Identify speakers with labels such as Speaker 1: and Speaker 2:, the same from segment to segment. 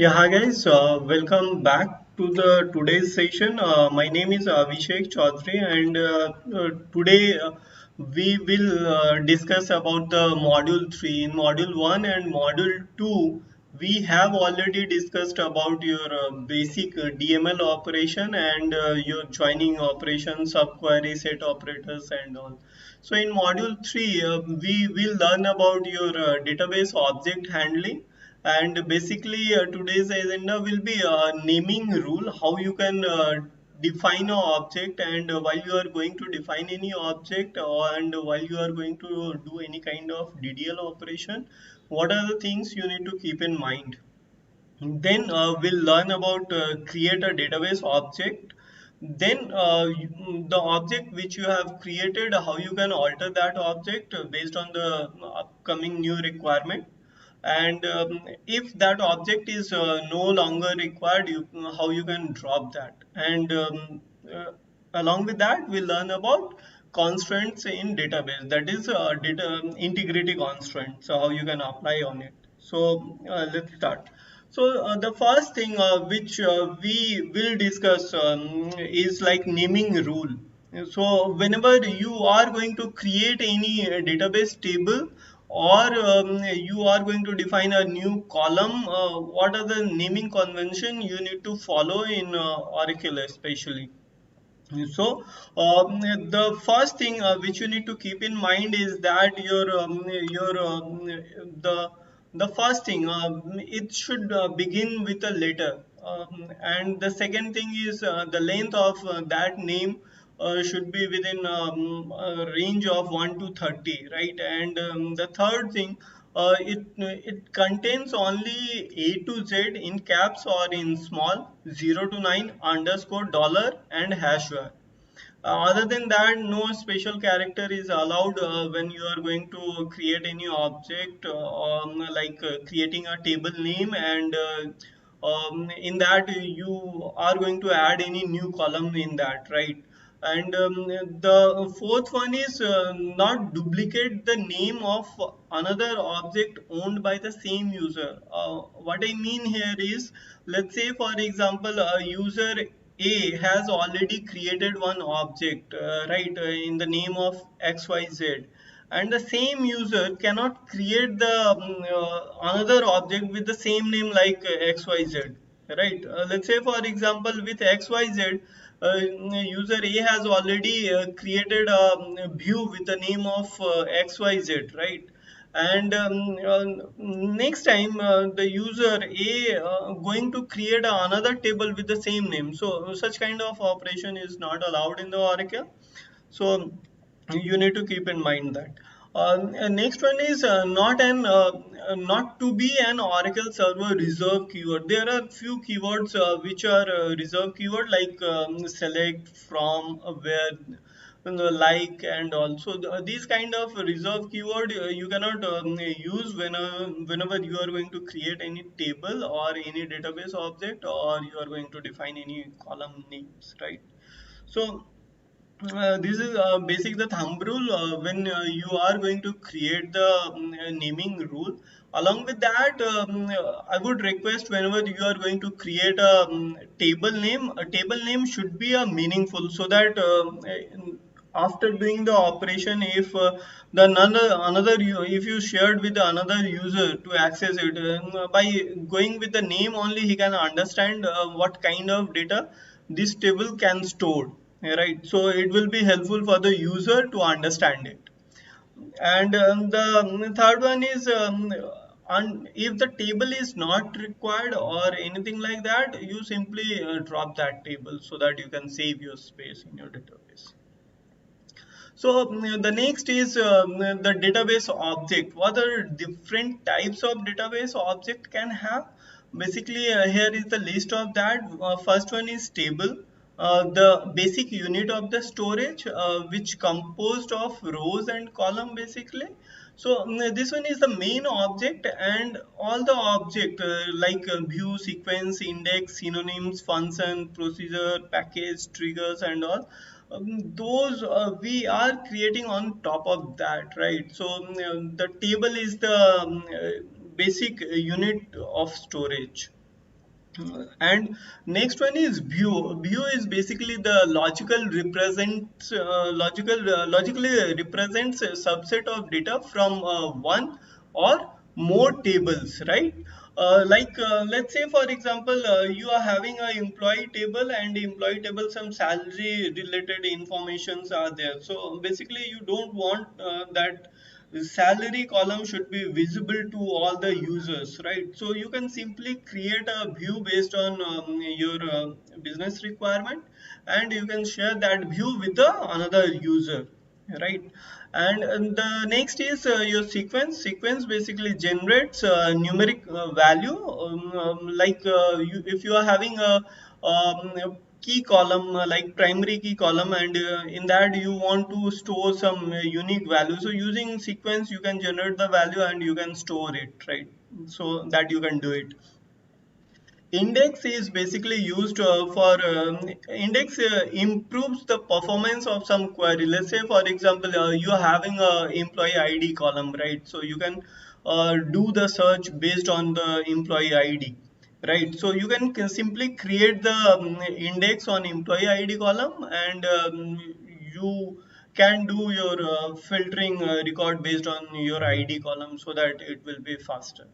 Speaker 1: Yeah, hi guys. Welcome back to the today's session. My name is Abhishek Chaudhary, and today we will discuss about the module 3. In module 1 and module 2, we have already discussed about your basic DML operation and your joining operations, subquery, set operators, and all. So in module 3, we will learn about your database object handling, and basically today's agenda will be naming rule, how you can define an object, and while you are going to define any object, and while you are going to do any kind of DDL operation, what are the things you need to keep in mind. Then we'll learn about create a database object. Then the object which you have created, how you can alter that object based on the upcoming new requirement. And if that object is no longer required, how you can drop that. And along with that, we'll learn about constraints in database. That is data integrity constraints. So how you can apply on it. So let's start. So the first thing which we will discuss is like naming rule. So whenever you are going to create any database table, or you are going to define a new column, what are the naming convention you need to follow in Oracle especially. So, the first thing which you need to keep in mind is that the the first thing it should begin with a letter, and the second thing is the length of that name should be within a range of 1 to 30, right? And the third thing, it contains only A to Z in caps or in small, 0 to 9 underscore dollar and hash var. Other than that, no special character is allowed when you are going to create any object, like creating a table name, and in that you are going to add any new column in that, right? And the fourth one is not duplicate the name of another object owned by the same user. What I mean here is, let's say for example, a user A has already created one object, right, in the name of XYZ, and the same user cannot create the another object with the same name like XYZ, right? Let's say for example with XYZ, user A has already created a view with the name of XYZ, right? And next time the user A going to create another table with the same name, so such kind of operation is not allowed in the Oracle. So you need to keep in mind that. Next one is not to be an Oracle server reserve keyword. There are few keywords which are reserve keyword, like select, from, where, like, and also these kind of reserve keyword you cannot use whenever you are going to create any table or any database object, or you are going to define any column names, right? So this is basic the thumb rule when you are going to create the naming rule. Along with that, I would request whenever you are going to create a table name should be meaningful, so that after doing the operation, if if you shared with another user to access it, by going with the name only, he can understand what kind of data this table can store, right? So it will be helpful for the user to understand it. And the third one is, if the table is not required or anything like that, you simply drop that table so that you can save your space in your database. So the next is the database object. What are different types of database object can have? Basically, here is the list of that. First one is table, the basic unit of the storage, which composed of rows and column basically. So this one is the main object, and all the object like view, sequence, index, synonyms, function, procedure, package, triggers, and all, those we are creating on top of that, right? So the table is the basic unit of storage. And next one is view. View is basically the logically represents a subset of data from one or more tables, right? Let's say for example, you are having a employee table, and employee table, some salary related informations are there. So basically you don't want that the salary column should be visible to all the users, right? So you can simply create a view based on your business requirement, and you can share that view with the another user, right? And the next is your sequence basically generates numeric value, if you are having a key column, like primary key column, and in that you want to store some unique value, so using sequence you can generate the value and you can store it, right? So that you can do it. Index is basically used for index improves the performance of some query. Let's say for example, you are having a employee id column, right? So you can do the search based on the employee id, right? So you can simply create the index on employee id column, and you can do your filtering record based on your id column, so that it will be faster.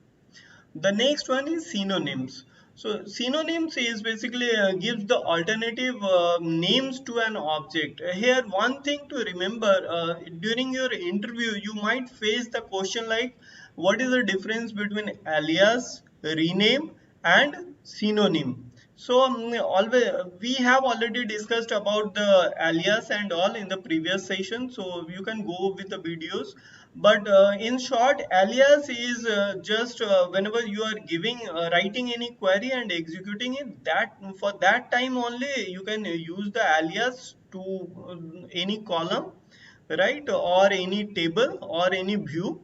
Speaker 1: The next one is synonyms. So synonyms is basically gives the alternative names to an object. Here, one thing to remember, during your interview, you might face the question like, what is the difference between alias, rename, and synonym? So always we have already discussed about the alias and all in the previous session, so you can go with the videos. But in short, alias is just whenever you are giving writing any query and executing it, that for that time only you can use the alias to any column, right, or any table or any view.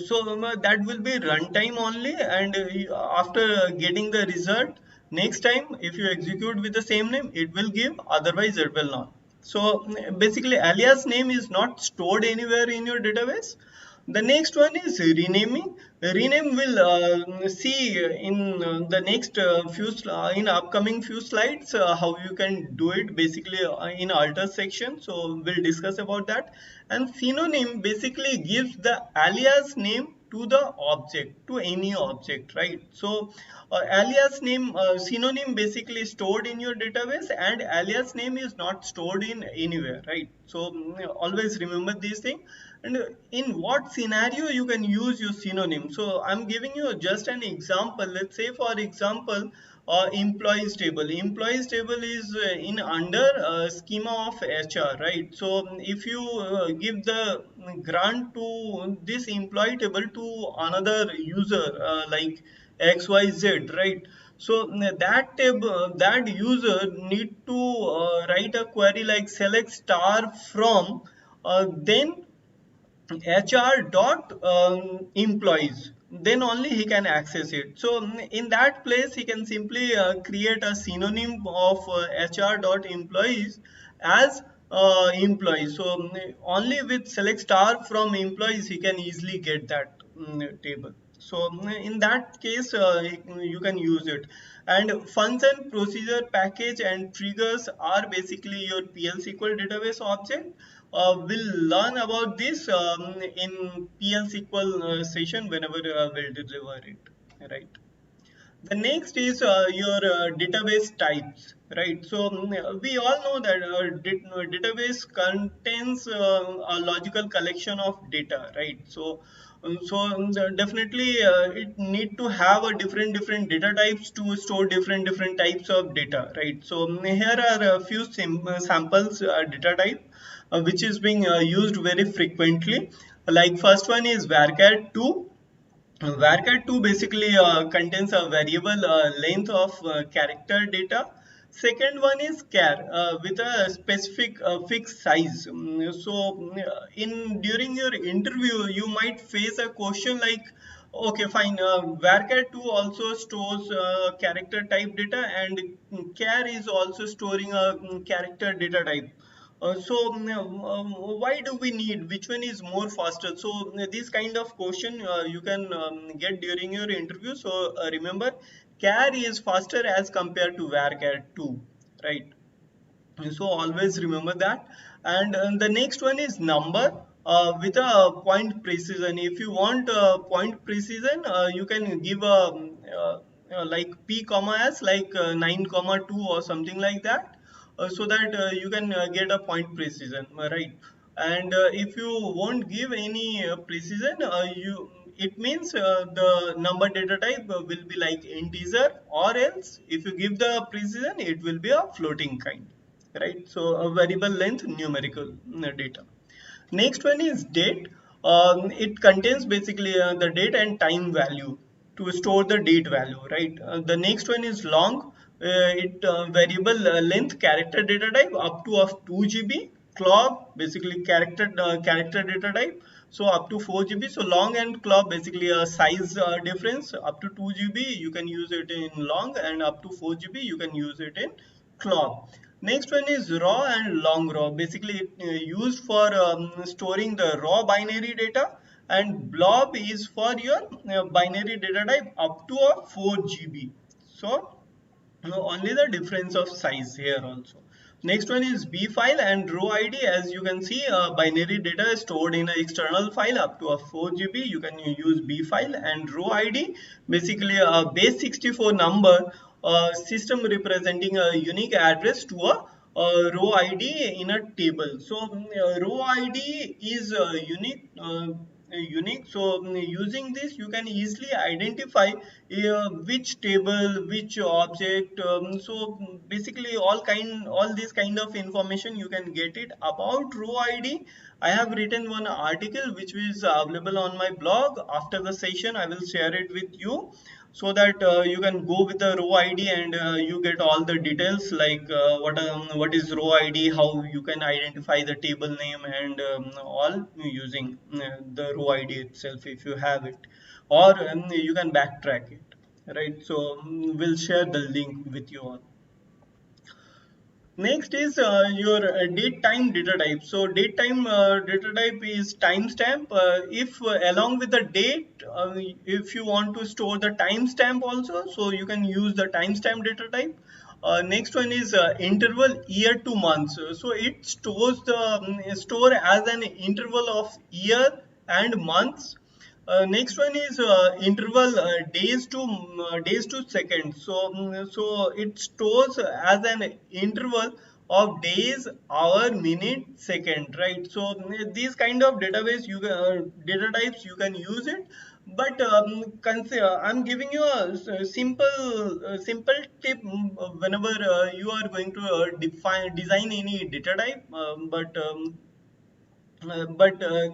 Speaker 1: So that will be runtime only, and after getting the result, next time if you execute with the same name, it will give, otherwise it will not. So basically alias name is not stored anywhere in your database. The next one is renaming. Rename will see in the next in upcoming few slides how you can do it, basically in alter section. So we'll discuss about that. And synonym basically gives the alias name to the object, to any object, right? So alias name, synonym basically stored in your database, and alias name is not stored in anywhere, right? So always remember these things. And in what scenario you can use your synonym? So I'm giving you just an example. Let's say for example, employees table is in under schema of HR, right? So if you give the grant to this employee table to another user, like XYZ, right? So that table, that user need to write a query like select star from, then HR dot employees, then only he can access it. So in that place he can simply create a synonym of HR dot employees as employees. So only with select star from employees he can easily get that table. So in that case you can use it. And function, procedure, package, and triggers are basically your PL/SQL database object. We'll learn about this in PL/SQL session whenever we'll deliver it, right? The next is your database types, right? So we all know that database contains a logical collection of data, right? So definitely it need to have a different data types to store different types of data, right? So here are a few samples data type which is being used very frequently. Like first one is varchar2. Varchar2 basically contains a variable length of character data. Second one is char with a specific fixed size. So in during your interview, you might face a question like, okay, fine. Varchar2 also stores character type data, and char is also storing a character data type. Why do we need? Which one is more faster? So this kind of question you can get during your interview. So remember, char is faster as compared to varchar 2, right? So always remember that. And the next one is number with a point precision. If you want point precision, you can give a like p comma s, like 9 comma 2 or something like that, so that you can get a point precision, right? And if you won't give any precision, you it means the number data type will be like integer, or else if you give the precision, it will be a floating kind, right? So a variable length numerical data. Next one is date. It contains basically the date and time value to store the date value, right? The next one is long. It variable length character data type up to of 2 GB. Clock basically character data type, so up to 4 GB. So long and clock basically a size difference. Up to 2 GB you can use it in long, and up to 4 GB you can use it in clock. Next one is raw and long raw. Basically, it used for storing the raw binary data, and blob is for your binary data type up to a 4 GB. So only the difference of size here also. Next one is B file and row ID. As you can see, binary data is stored in an external file up to a 4 GB. You can use B file. And row ID, basically a base 64 number system representing a unique address to a row ID in a table. So row ID is unique. Unique. So using this, you can easily identify which table, which object. Basically all this kind of information you can get it about row ID. I have written one article which is available on my blog. After the session, I will share it with you, so that you can go with the row ID, and you get all the details, like what is row ID, how you can identify the table name, and all using the row ID itself if you have it, or you can backtrack it, right? So we'll share the link with you all. Next is your date time data type. So date time data type is timestamp. If along with the date, if you want to store the timestamp also, so you can use the timestamp data type. Next one is interval year to months. So it stores the store as an interval of year and months. Next one is interval days to seconds. So so it stores as an interval of days, hour, minute, second, right? So these kind of database data types you can use it, but I'm giving you a simple tip whenever you are going to design any data type, but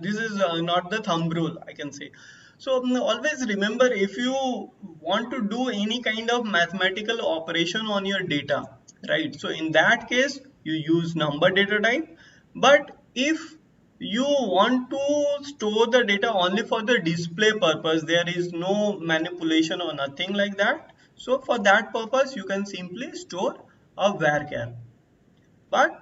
Speaker 1: this is not the thumb rule, I can say. So always remember, if you want to do any kind of mathematical operation on your data, right? So in that case, you use number data type. But if you want to store the data only for the display purpose, there is no manipulation or nothing like that, so for that purpose you can simply store a varchar. But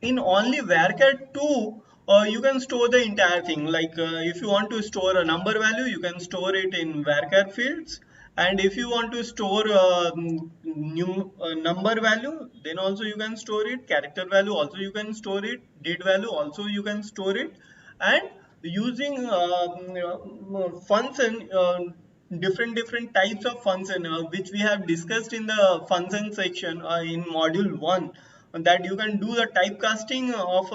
Speaker 1: in only varchar 2, you can store the entire thing. Like if you want to store a number value, you can store it in varchar fields. And if you want to store number value, then also you can store it. Character value also you can store it. Date value also you can store it. And using function, different types of function, which we have discussed in the function section in module 1, that you can do the typecasting of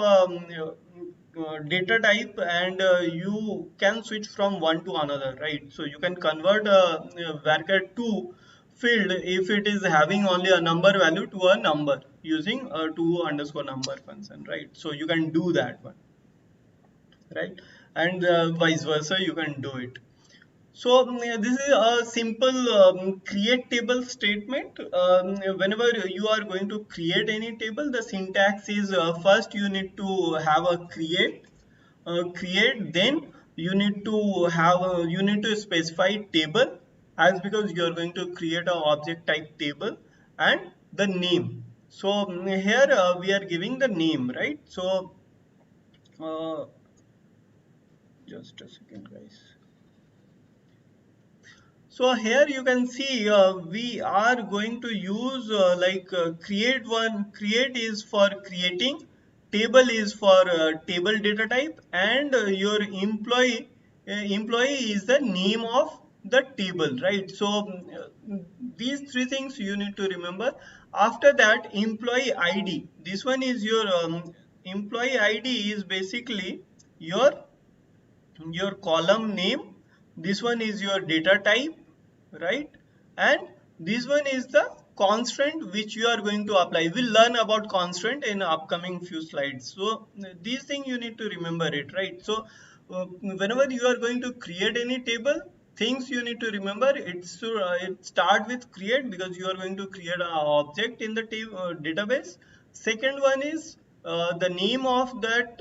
Speaker 1: data type, and you can switch from one to another, right? So you can convert varchar 2 field, if it is having only a number value, to a number using a to underscore number function, right? So you can do that one, right? And vice versa you can do it. So this is a simple create table statement. Whenever you are going to create any table, the syntax is first you need to have a create, then you need to have you need to specify table, as because you are going to create a object type table, and the name. So here we are giving the name, right? So uh, just a second, guys. So here you can see we are going to use create is for creating, table is for table data type, and your employee is the name of the table, right? So these three things you need to remember. After that, employee ID, this one is your employee ID is basically your column name, this one is your data type, right? And this one is the constraint which you are going to apply. We'll learn about constraint in upcoming few slides. So these things you need to remember it, right? So whenever you are going to create any table, things you need to remember, it start with create, because you are going to create an object in the database. Second one is the name of that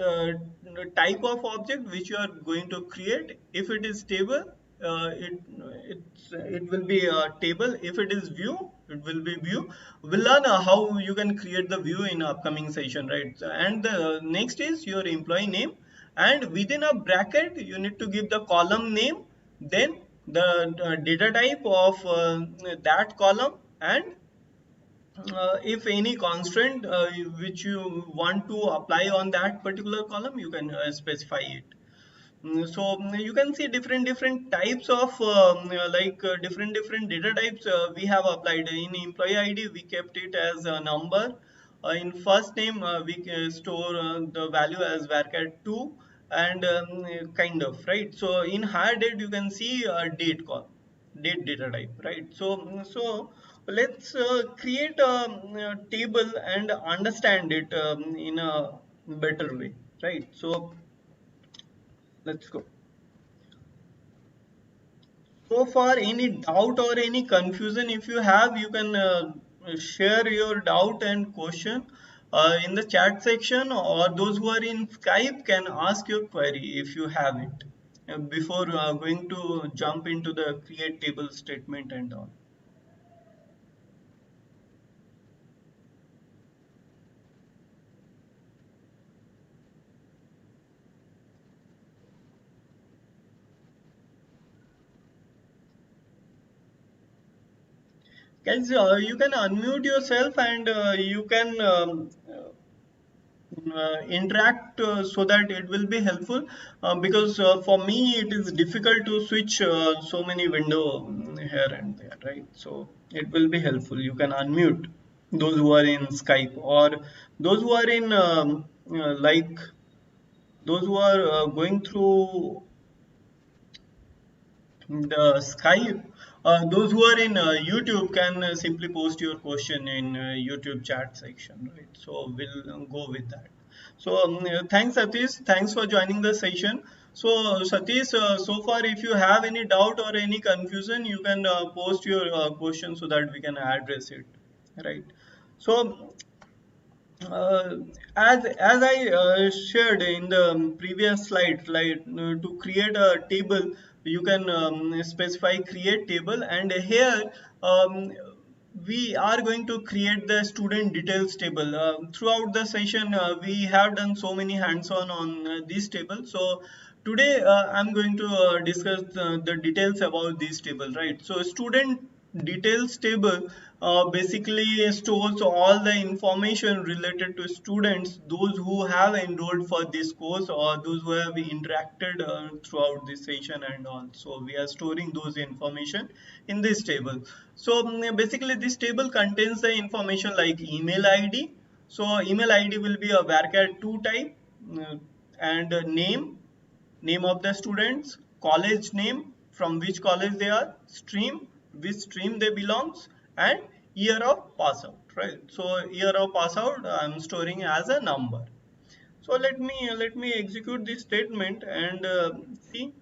Speaker 1: type of object which you are going to create. If it is table, it will be a table. If it is view, it will be view. We'll learn how you can create the view in upcoming session, right? And the next is your employee name, and within a bracket you need to give the column name, then the data type of that column, and if any constraint which you want to apply on that particular column, you can specify it. So you can see different types of different data types we have applied. In employee ID we kept it as a number. In first name we store the value as varchar 2, and kind of, right? So in higher date you can see date call, date data type, right? So let's create a table and understand it in a better way, right? So let's go. So far, any doubt or any confusion, if you have, you can share your doubt and question in the chat section, or those who are in Skype can ask your query if you have it before going to jump into the create table statement and all. Guys, you can unmute yourself, and you can interact so that it will be helpful, because for me it is difficult to switch so many window here and there, right? So it will be helpful, you can unmute those who are in Skype, or those who are in like those who are going through the Skype. Those who are in YouTube can simply post your question in YouTube chat section, right? So we'll go with that. So thanks, Satish. Thanks for joining the session. So Satish, so far, if you have any doubt or any confusion, you can post your question so that we can address it, right? So uh, as I shared in the previous slide, like to create a table, you can specify create table, and here um, we are going to create the student details table. Throughout the session, we have done so many hands-on on this table. So today I'm going to discuss the details about this table, right? So student details table basically stores all the information related to students, those who have enrolled for this course or those who have interacted throughout this session and all. So we are storing those information in this table. So basically this table contains the information like email ID. So email ID will be a varchar2 type, uh, and name of the students, college name, from which college they are, stream, which stream they belongs, and year of pass out, right? So year of pass out I'm storing as a number. So let me execute this statement and see.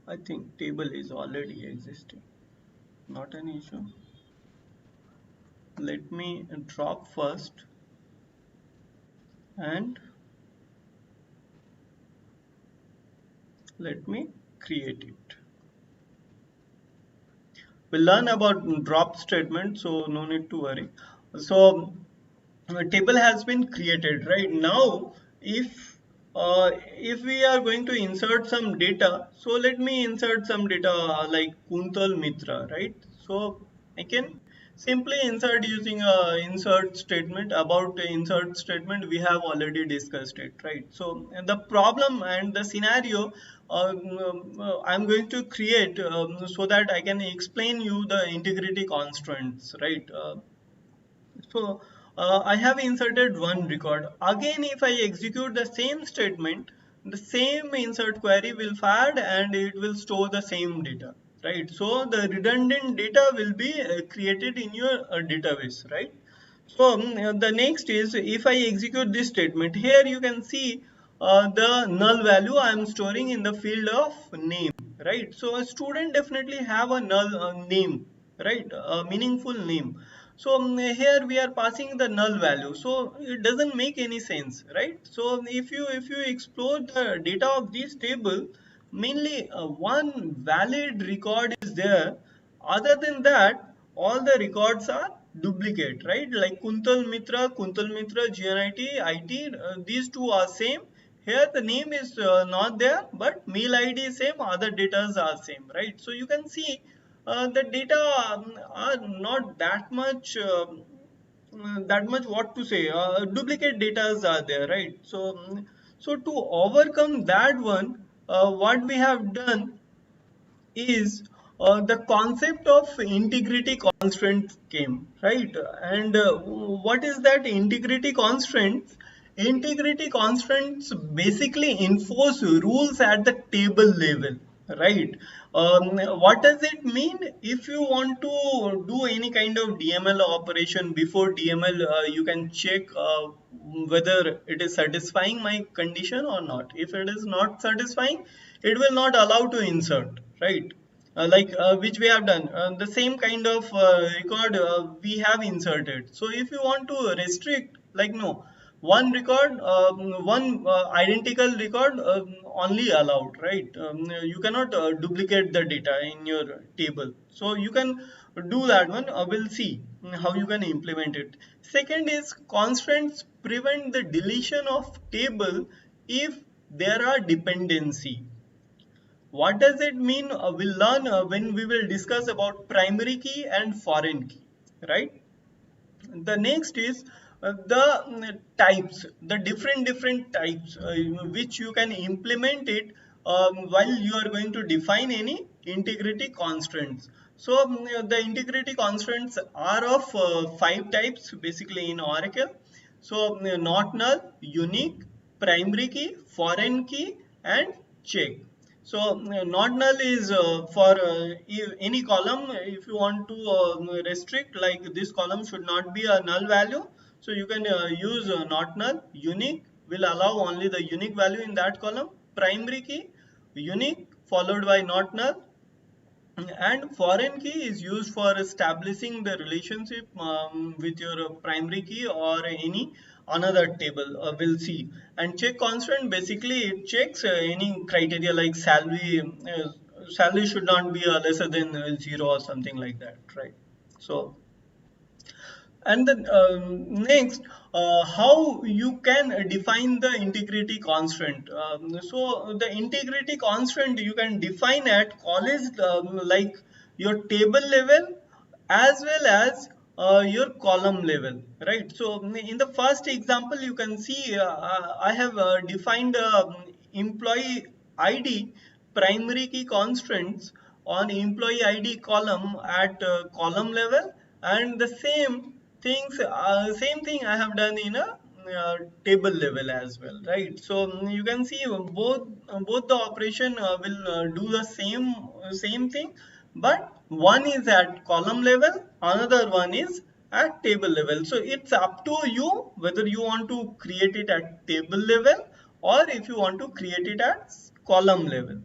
Speaker 1: I think table is already existing, not an issue. Let me drop first and let me create it. we'll learn about drop statement, so no need to worry. So table has been created right now. If we are going to insert some data, so let me insert some data like Kuntal Mitra, right? So I can simply insert using a insert statement. About the insert statement, we have already discussed it, right? So and the problem and the scenario I'm going to create so that I can explain you the integrity constraints, right? So I have inserted one record. Again, if I execute the same statement, the same insert query will fire and it will store the same data, right? So the redundant data will be created in your database, right? So the next is, if I execute this statement, here you can see the null value I am storing in the field of name, right? So a student definitely have a null name, right? A meaningful name. So here we are passing the null value. So it doesn't make any sense, right? So if you explore the data of this table, mainly one valid record is there. Other than that, all the records are duplicate, right? Like Kuntal Mitra, GNIT, IT, these two are same. Here the name is not there, but mail ID is same, other data are same, right? So you can see the data are not that much what to say. Duplicate data are there, right? So so to overcome that one, what we have done is the concept of integrity constraint came, right? And what is that integrity constraint? Integrity constraints basically enforce rules at the table level, right? What does it mean? If you want to do any kind of DML operation, before DML you can check whether it is satisfying my condition or not. If it is not satisfying, it will not allow to insert, right? Like which we have done the same kind of record we have inserted. So if you want to restrict, like, no, one record, one identical record only allowed, right? You cannot duplicate the data in your table. So you can do that one. We'll see how you can implement it. Second is, constraints prevent the deletion of table if there are dependency. What does it mean? We'll learn when we will discuss about primary key and foreign key, right? The next is the types, the different types which you can implement it while you are going to define any integrity constraints. So the integrity constraints are of five types basically in Oracle. So not null, unique, primary key, foreign key, and check. So not null is for any column. If you want to restrict, like this column should not be a null value, so you can use not null. Unique will allow only the unique value in that column. Primary key, unique followed by not null, and foreign key is used for establishing the relationship with your primary key or any another table. We'll see. And check constraint, basically it checks any criteria like salary. Salary should not be lesser than zero or something like that, right? So and then next, how you can define the integrity constraint. So the integrity constraint you can define at college, like your table level as well as your column level, right? So in the first example, you can see I have defined employee ID primary key constraints on employee ID column at column level, and the same thing I have done in a table level as well, right? So you can see both the operation will do the same thing, but one is at column level, another one is at table level. So it's up to you whether you want to create it at table level or if you want to create it at column level.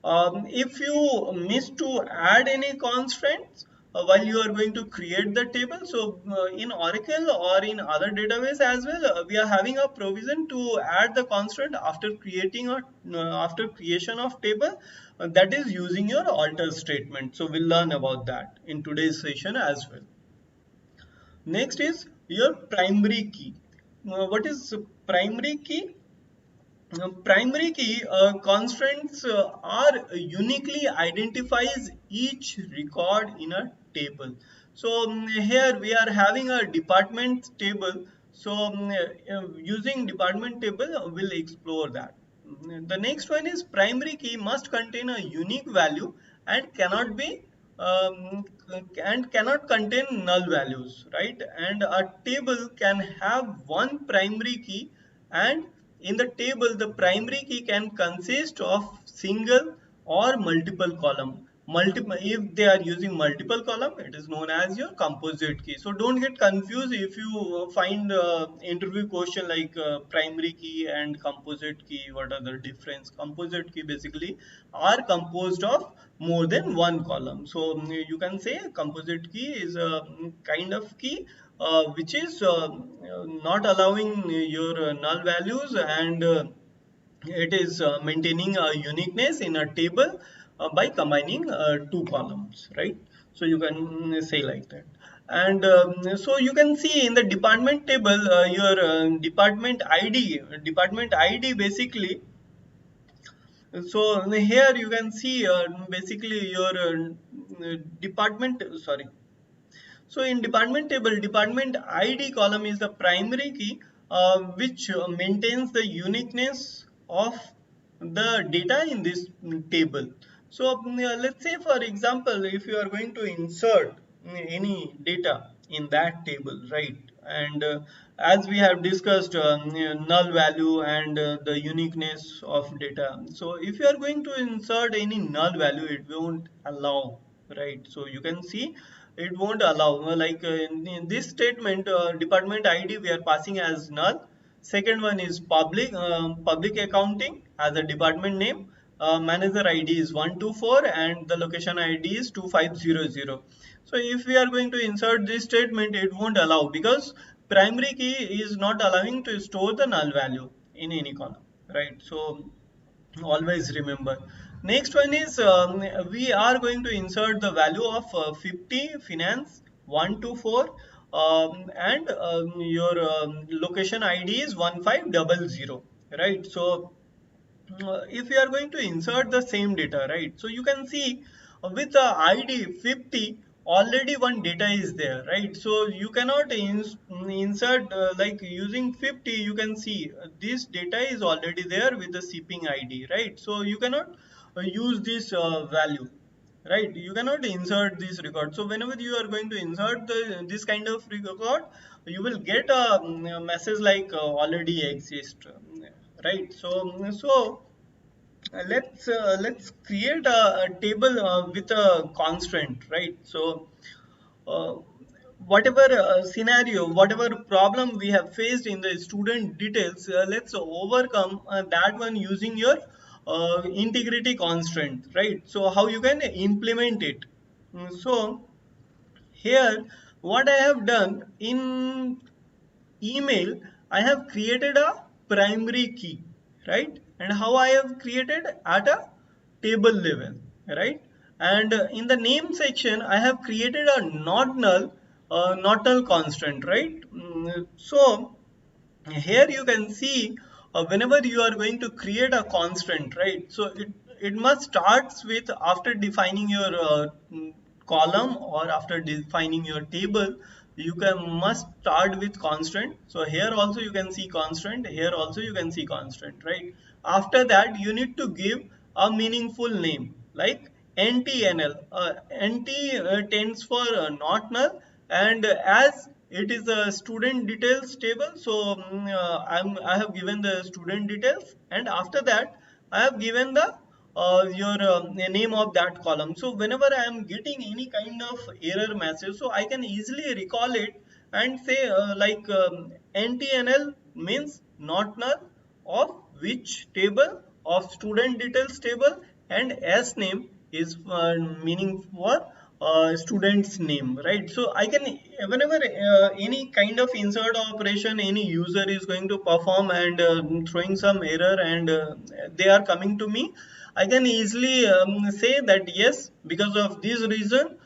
Speaker 1: If you miss to add any constraints, while you are going to create the table. So in Oracle or in other database as well, we are having a provision to add the constraint after creating a after creation of table, that is using your alter statement. So we'll learn about that in today's session as well. Next is your primary key. What is primary key? Primary key constraints are uniquely identifies each record in a table. So here we are having a department table. So using department table, we'll explore that. The next one is primary key must contain a unique value and cannot be and cannot contain null values, right? And a table can have one primary key, and in the table the primary key can consist of single or multiple column. Multiple, if they are using multiple column, it is known as your composite key. So don't get confused if you find interview question like primary key and composite key, what are the difference. Composite key basically are composed of more than one column. So you can say composite key is a kind of key which is not allowing your null values, and it is maintaining a uniqueness in a table by combining two columns, right? So you can say like that. And so you can see in the department table your department id basically. So here you can see basically your department, sorry. So in department table, department ID column is the primary key which maintains the uniqueness of the data in this table. So let's say for example, if you are going to insert any data in that table, right? And as we have discussed null value and the uniqueness of data. So if you are going to insert any null value, it won't allow, right? So you can see it won't allow like in this statement department id we are passing as null. Second one is public accounting as a department name. Manager id is 124 and the location id is 2500. So if we are going to insert this statement, it won't allow because primary key is not allowing to store the null value in any column, right? So always remember. Next one is we are going to insert the value of 50 finance 1 to 4 and your location id is 1500, right? So if you are going to insert the same data, right? So you can see with the id 50 already one data is there, right? So you cannot insert like using 50. You can see this data is already there with the shipping id, right? So you cannot use this value, right? You cannot insert this record. So whenever you are going to insert this kind of record, you will get a message like already exist, right? So let's create a table with a constraint, right? So uh, whatever scenario, whatever problem we have faced in the student details, let's overcome that one using your integrity constraint, right? So how you can implement it. So here what I have done in email, I have created a primary key, right? And how I have created at a table level, right? And in the name section, I have created a not null constant, right? So here you can see whenever you are going to create a constant, right? So it must starts with after defining your column or after defining your table, you can must start with constant. So here also you can see constant, here also you can see constant, right? After that you need to give a meaningful name like ntnl. Nt tends for not null, and as it is a student details table, so I have given the student details, and after that I have given the your name of that column. So whenever I am getting any kind of error message, so I can easily recall it and say like ntnl means not null of which table, of student details table, and s name is meaning for student's name, right? So I can, whenever any kind of insert operation any user is going to perform and throwing some error and they are coming to me, I can easily say that yes, because of this reason,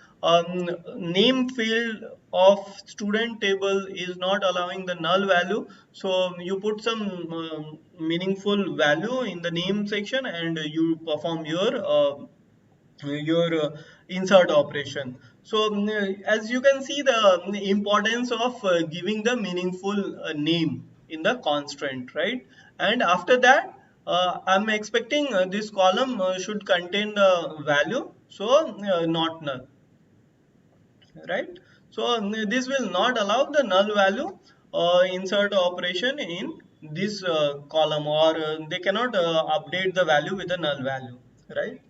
Speaker 1: name field of student table is not allowing the null value. So you put some meaningful value in the name section and you perform your insert operation. So as you can see the importance of giving the meaningful name in the constraint, right? And after that I'm expecting this column should contain the value, so not null, right? So this will not allow the null value insert operation in this column, or they cannot update the value with the null value, right?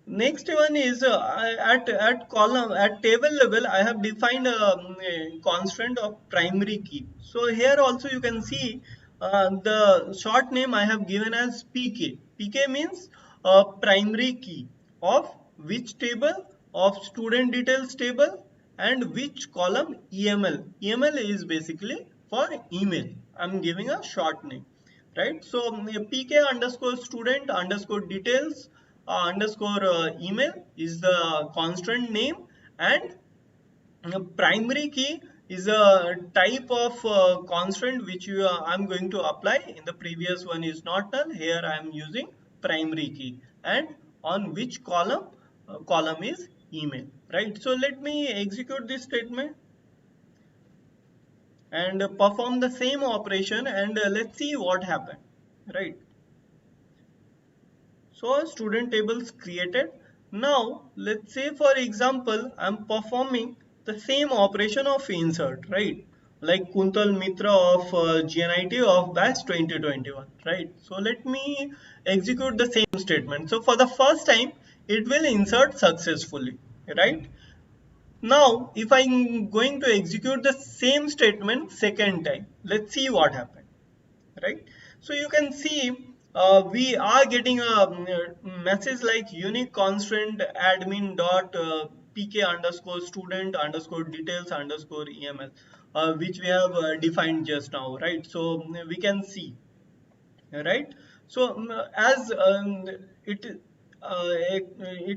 Speaker 1: Next one is at column at table level I have defined a constraint of primary key. So here also you can see the short name I have given as PK. PK means primary key of which table, of student details table, and which column EML. EML is basically for email. I'm giving a short name, right? So PK underscore student underscore details underscore email is the constant name, and primary key is a type of constant which I'm going to apply. In the previous one is not null, here I am using primary key, and on which column, column is email, right? So let me execute this statement and perform the same operation, and let's see what happened, right? So student tables created. Now let's say for example I'm performing the same operation of insert, right? Like Kuntal Mitra of GNIT of batch 2021, right? So let me execute the same statement. So for the first time it will insert successfully, right? Now if I'm going to execute the same statement second time, let's see what happens, right? So you can see we are getting a message like unique constraint admin dot pk underscore student underscore details underscore eml, which we have defined just now, right? So we can see, right? So as it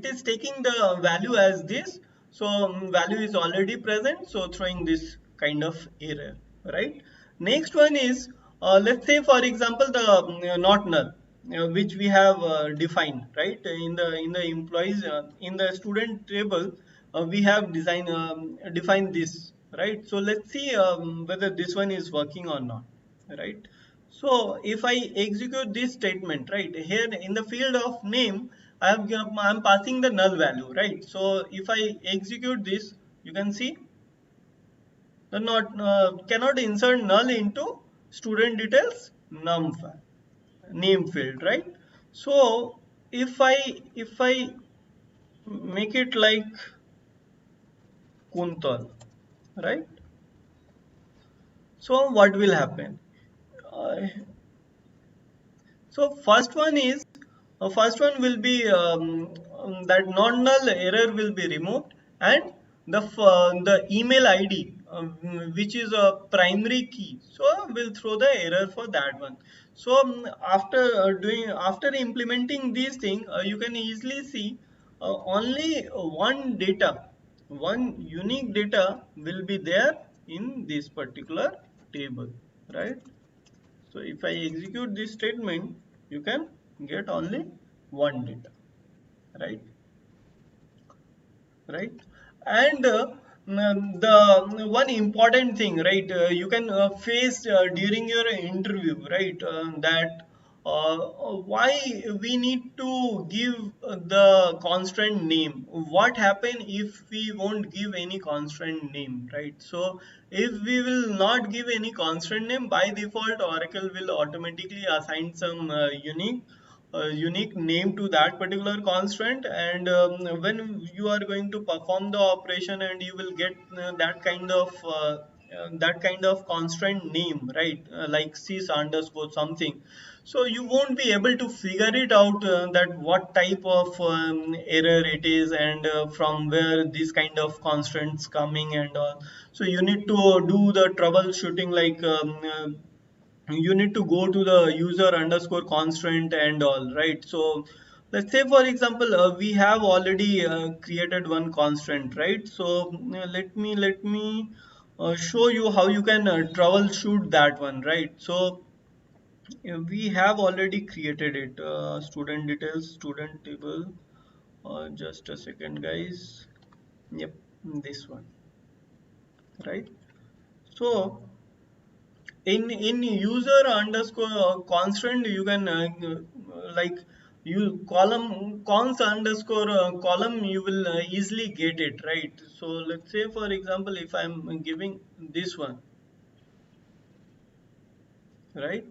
Speaker 1: is taking the value as this, so value is already present, so throwing this kind of error, right? Next one is let's say for example the not null, which we have defined, right? In the employees in the student table we have defined this, right? So let's see whether this one is working or not, right? So if I execute this statement, right, here in the field of name, I'm passing the null value, right? So if I execute this, you can see the not cannot insert null into student details num file, name field, right? So if I make it like Kuntal, right? So what will happen? Uh, So first one will be that non-null error will be removed, and the email ID which is a primary key, so will throw the error for that one. So after implementing these things, you can easily see only one unique data will be there in this particular table, right? So if I execute this statement, you can get only one data, right? Right? And the one important thing, right? You can face during your interview, right? That why we need to give the constraint name. What happen if we won't give any constraint name, right? So if we will not give any constraint name, by default Oracle will automatically assign some unique name to that particular constraint, and when you are going to perform the operation and you will get that kind of that kind of constraint name, right? Like sys underscore something. So you won't be able to figure it out that what type of error it is, and from where these kind of constraints coming and all. So you need to do the troubleshooting, like you need to go to the user underscore constraint and all, right? So let's say for example we have already created one constraint, right? So let me show you how you can troubleshoot that one, right? So we have already created it, student details, student table. Just a second, guys. Yep, this one, right? So in user underscore constant, you can like you column cons underscore column, you will easily get it, right? So let's say for example if I'm giving this one, right?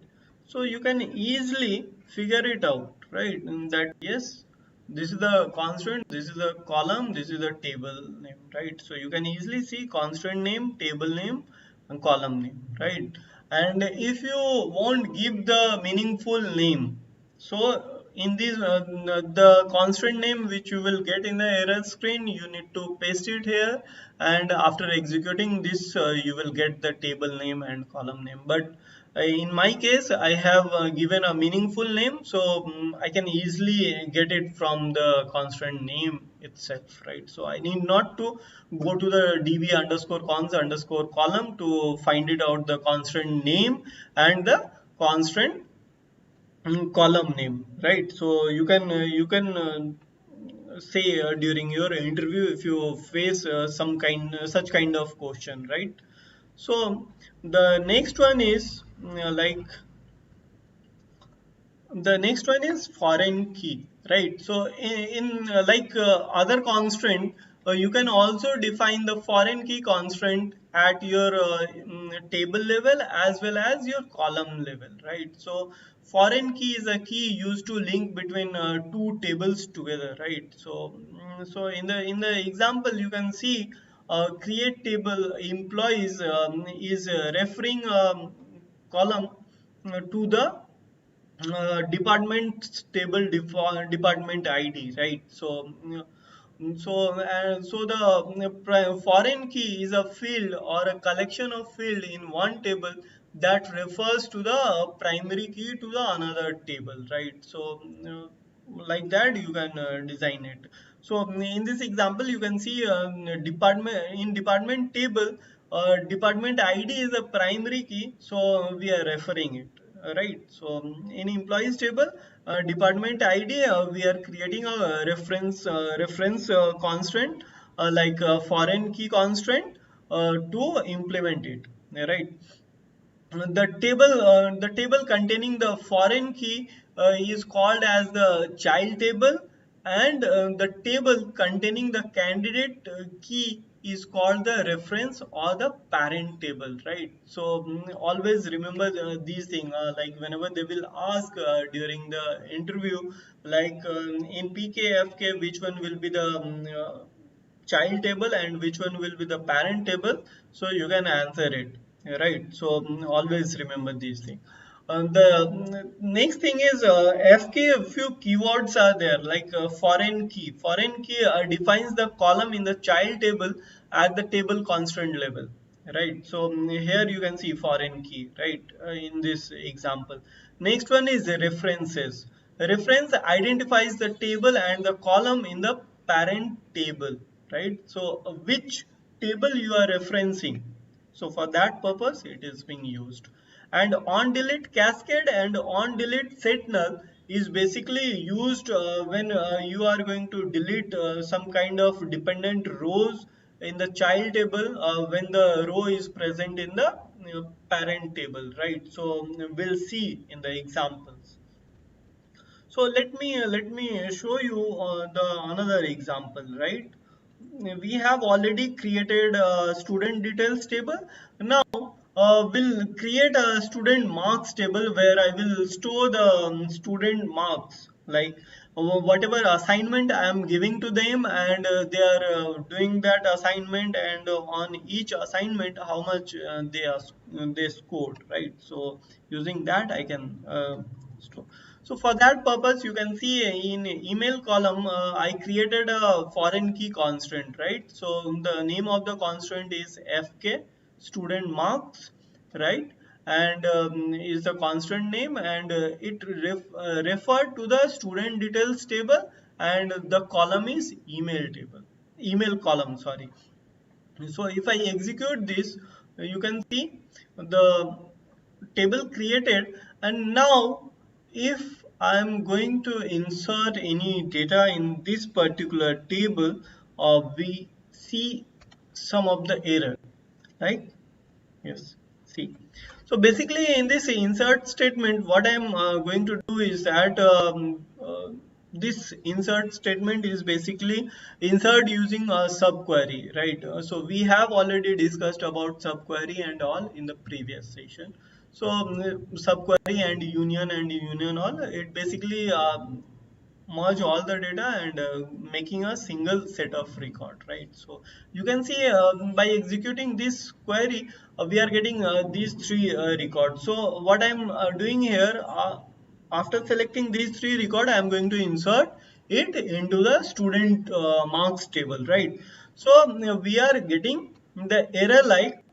Speaker 1: So you can easily figure it out, right? And that yes, this is the constant, this is the column, this is the table name, right? So you can easily see constant name, table name, and column name, right? And if you won't give the meaningful name, so in this the constant name which you will get in the error screen, you need to paste it here, and after executing this, you will get the table name and column name. But in my case, I have given a meaningful name, so I can easily get it from the constant name itself, right? So I need not to go to the db underscore cons underscore column to find it out the constant name and the constant column name, right? So you can say during your interview if you face some kind such kind of question, right? So the next one is like the next one is foreign key, right? So in like other constraint, you can also define the foreign key constraint at your table level as well as your column level, right? So foreign key is a key used to link between two tables together, right? So so in the example you can see create table employees is referring column to the department table department ID, right? So so the foreign key is a field or a collection of field in one table that refers to the primary key to the another table, right? So like that you can design it. So in this example you can see department table, department ID is a primary key, so we are referring it, right? So in employees table, department ID, we are creating a reference constant, like a foreign key constant to implement it, right? The table containing the foreign key is called as the child table, and the table containing the candidate key is called the reference or the parent table, right? So always remember these things, like whenever they will ask during the interview, like in pkfk which one will be the child table and which one will be the parent table, so you can answer it, right? So always remember these things. The next thing is fk, a few keywords are there, like foreign key defines the column in the child table at the table constant level, right? So here you can see foreign key, right? In this example, next one is references. Reference identifies the table and the column in the parent table, right? So which table you are referencing, so for that purpose it is being used. And on delete cascade and on delete set null is basically used when you are going to delete some kind of dependent rows in the child table when the row is present in the parent table, right? So we'll see in the examples. So let me show you the another example, right? We have already created a student details table. Now we'll create a student marks table where I will store the student marks. Like whatever assignment I am giving to them, and they are doing that assignment, and on each assignment how much they scored, right? So using that I can store. So for that purpose, you can see in email column, I created a foreign key constraint, right? So the name of the constraint is fk student marks, right? And is the constant name, and it referred to the student details table, and the column is email table, email column, sorry. So if I execute this, you can see the table created. And now if I am going to insert any data in this particular table, we see some of the error, right? Yes. See. So basically, in this insert statement, what I am going to do is that this insert statement is basically insert using a subquery, right? So we have already discussed about subquery and all in the previous session. So subquery and union all, it basically merge all the data and making a single set of record, right? So you can see by executing this query, we are getting these three records. So what I'm doing here, after selecting these three record, I'm going to insert it into the student marks table, right? So we are getting the error like,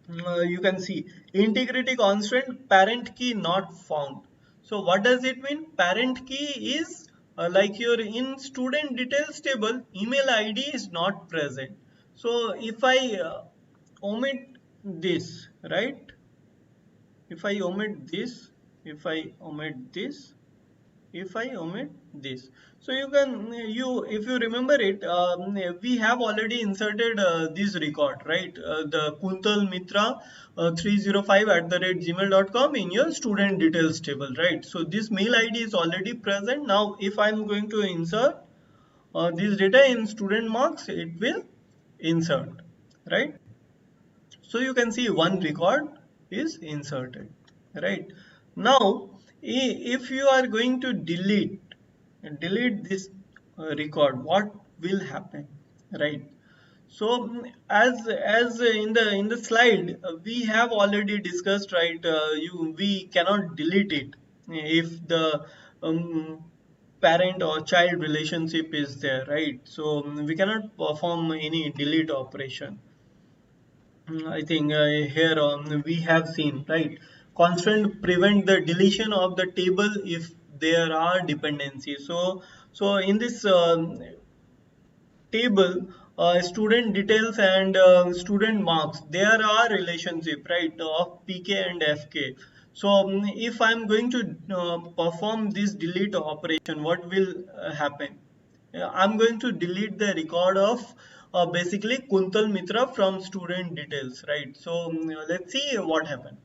Speaker 1: you can see integrity constraint parent key not found. So what does it mean? Parent key is like your in student details table, email id is not present. So if I omit this, right? If I omit this, if I omit this, if I omit this. So you can, if you remember it, we have already inserted this record, right? The Kuntal Mitra 305 at the rate gmail.com in your student details table, right? So this mail ID is already present. Now if I'm going to insert this data in student marks, it will insert, right? So you can see one record is inserted, right? Now if you are going to delete this record, what will happen, right? So as in the slide, we have already discussed, right? We cannot delete it if the um, parent or child relationship is there, right? So we cannot perform any delete operation. I think here we have seen, right? Constraint prevent the deletion of the table if there are dependencies. So in this table, student details and student marks, there are relationship, right, of pk and fk. So if I'm going to perform this delete operation, what will happen? I'm going to delete the record of basically Kuntal Mitra from student details, right? So let's see what happened.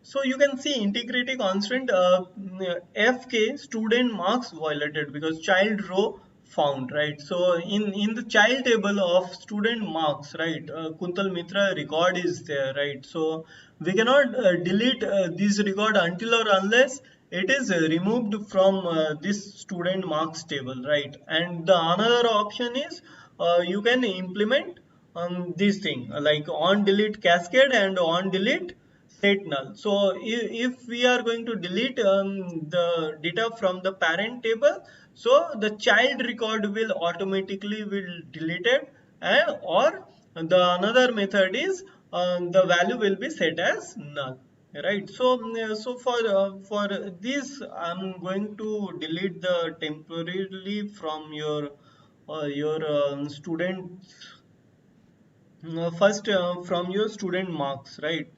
Speaker 1: So you can see integrity constraint fk student marks violated because child row found, right? So in the child table of student marks, right, Kuntal Mitra record is there, right? So we cannot delete this record until or unless it is removed from this student marks table, right? And the another option is you can implement this thing like on delete cascade and on delete set null. So if we are going to delete the data from the parent table, so the child record will automatically will deleted, or the another method is the value will be set as null, right? So so for this I'm going to delete the temporarily from your student first from your student marks, right?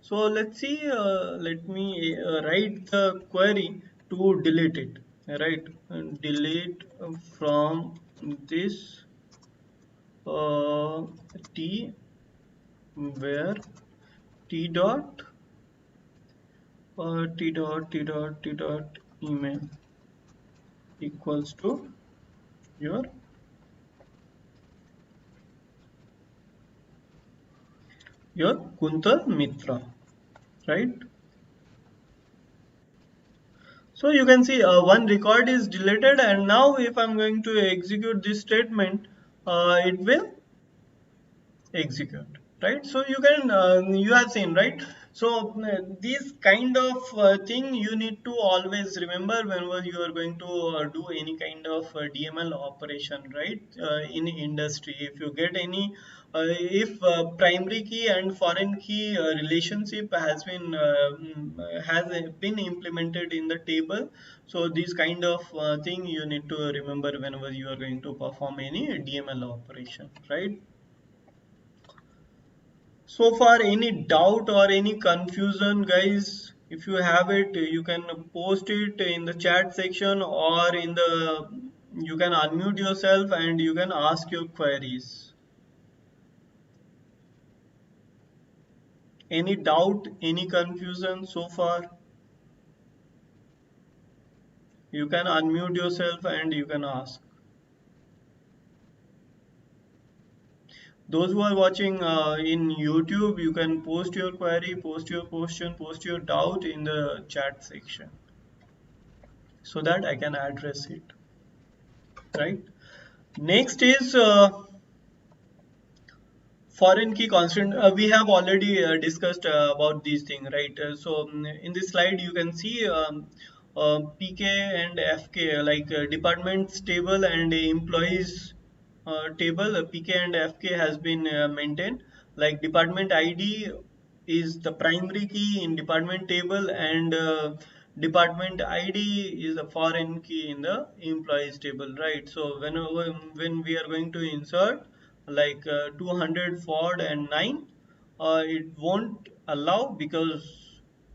Speaker 1: So let's see, let me write the query to delete it, right? And delete from this uh, t where t dot t dot email equals to your Kuntal Mitra, right? So you can see one record is deleted, and now if I'm going to execute this statement, it will execute, right? So you can you have seen, right? So these kind of thing you need to always remember whenever you are going to do any kind of DML operation, right? In industry, if you get any if primary key and foreign key relationship has been implemented in the table, so this kind of thing you need to remember whenever you are going to perform any DML operation, right? So far, any doubt or any confusion, guys? If you have it, you can post it in the chat section, or in the you can unmute yourself and you can ask your queries. Any doubt, any confusion so far? You can unmute yourself and you can ask. Those who are watching in YouTube, you can post your query, post your question, post your doubt in the chat section so that I can address it. Right? Next is foreign key constant. We have already discussed about these things, right? In this slide you can see PK and FK, like departments table and employees table. PK and FK has been maintained. Like department ID is the primary key in department table, and department ID is a foreign key in the employees table, right? So when we are going to insert like 200 Ford and 9, it won't allow because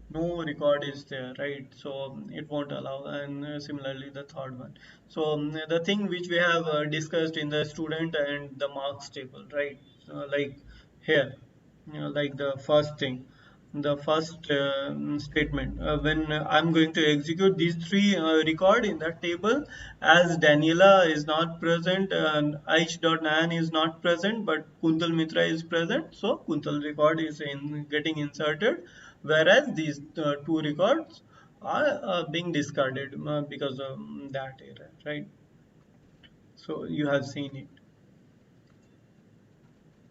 Speaker 1: no record is there, right? So it won't allow. And similarly the third one. So the thing which we have discussed in the student and the marks table, right? Like here, like the first thing, the first statement, when I'm going to execute these three record in that table, as Daniela is not present and Aish.nan is not present, but Kuntal Mitra is present, so Kuntal record is in getting inserted, whereas these two records are being discarded because of that error, right? So you have seen it.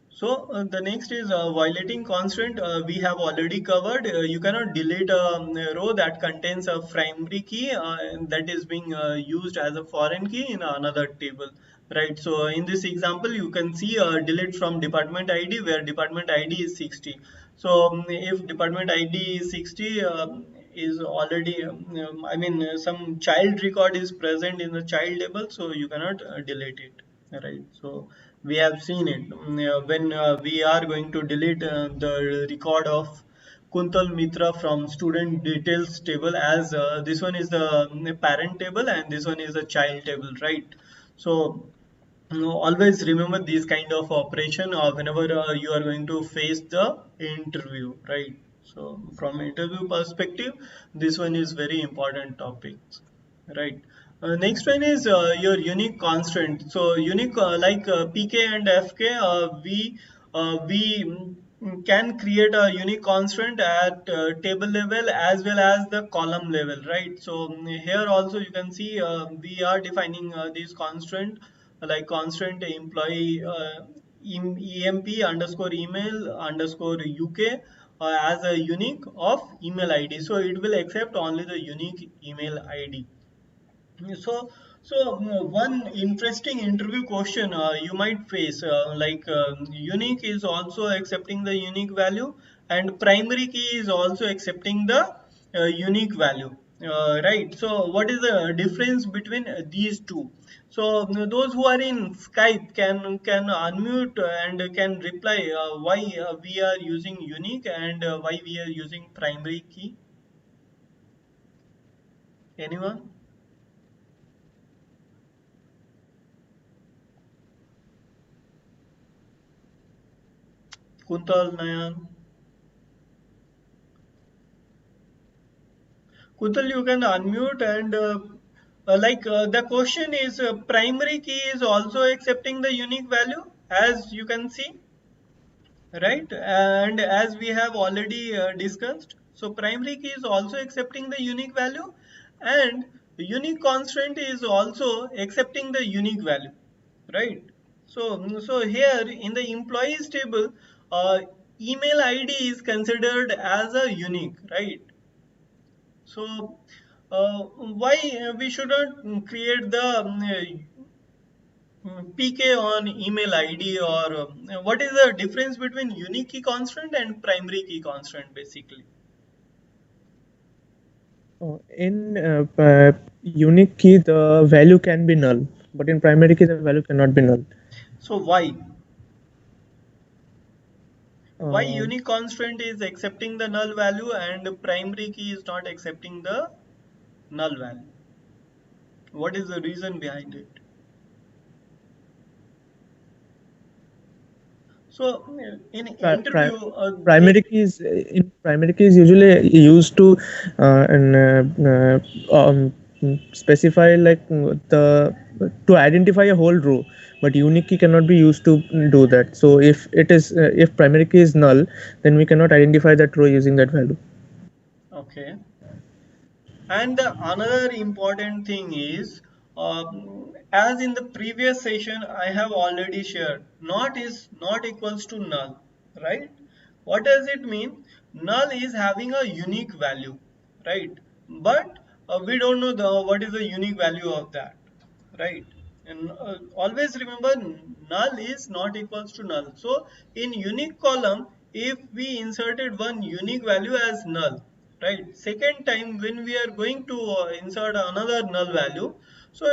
Speaker 1: So the next is violating constraint. We have already covered. You cannot delete a row that contains a primary key that is being used as a foreign key in another table, right? So in this example, you can see delete from department ID where department ID is 60. So if department ID is 60, is already, I mean, some child record is present in the child table, so you cannot delete it, right? So we have seen it when we are going to delete the record of Kuntal Mitra from student details table, as this one is the parent table and this one is the child table, right? So always remember these kind of operation whenever you are going to face the interview, right? So from interview perspective, this one is very important topic, right? Next one is your unique constraint. So unique, like PK and FK, we can create a unique constraint at table level as well as the column level, right? So here also you can see we are defining these constraint, like constraint employee EMP underscore email underscore UK as a unique of email ID. So it will accept only the unique email ID. So, one interesting interview question you might face, like unique is also accepting the unique value, and primary key is also accepting the unique value, right? So, what is the difference between these two? So, those who are in Skype can unmute and can reply why we are using unique and why we are using primary key. Anyone? Kuntal, Nayan. Kuntal, you can unmute and like the question is primary key is also accepting the unique value, as you can see, right? And as we have already discussed, so primary key is also accepting the unique value, And unique constraint is also accepting the unique value, right? So here in the employees table, email id is considered as a unique, right? So why we shouldn't create the pk on email id, or what is the difference between unique key constraint and primary key constraint basically?
Speaker 2: In unique key, the value can be null, but in primary key, the value cannot be null.
Speaker 1: So why
Speaker 2: Um,
Speaker 1: unique constraint is accepting the null value and primary key is not accepting the null value? What is the reason behind it? So in
Speaker 2: pri-
Speaker 1: interview,
Speaker 2: pri- primary keys in primary keys usually used to and specify like the to identify a whole row, but unique key cannot be used to do that. So if primary key is null, then we cannot identify that row using that value.
Speaker 1: okay. And the another important thing is, as in the previous session, I have already shared, not is not equals to null, right? What does it mean? Null is having a unique value, right? But we don't know what is the unique value of that, right? And always remember, null is not equals to null. So in unique column, if we inserted one unique value as null, right, second time when we are going to insert another null value, so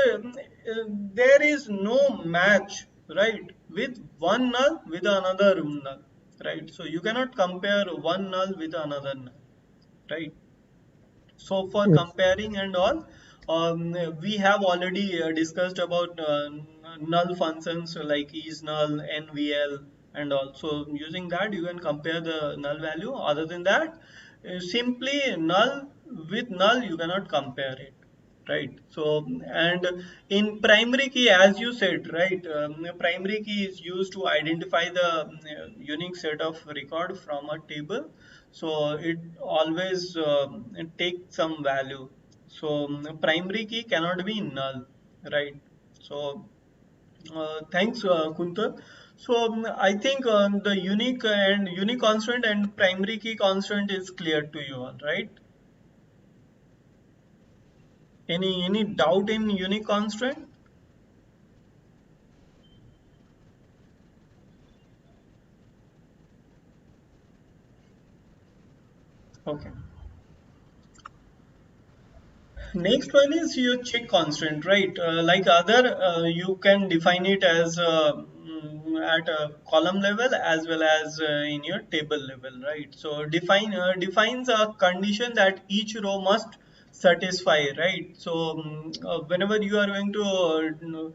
Speaker 1: there is no match, right, with one null with another null, right? So you cannot compare one null with another null, right? So for
Speaker 2: Yes.
Speaker 1: comparing and all, we have already discussed about null functions like is null, nvl, and all. So using that, you can compare the null value. Other than that, simply null with null, you cannot compare it, right? So and in primary key, as you said, right, primary key is used to identify the unique set of record from a table. So it always take some value. So primary key cannot be null, right? So thanks, Kuntal. So I think the unique constant and primary key constant is clear to you all, right? Any doubt in unique constant? Okay. Next one is your check constant, right? Like other, you can define it as at a column level as well as in your table level, right? So defines a condition that each row must satisfy, right? So whenever you are going to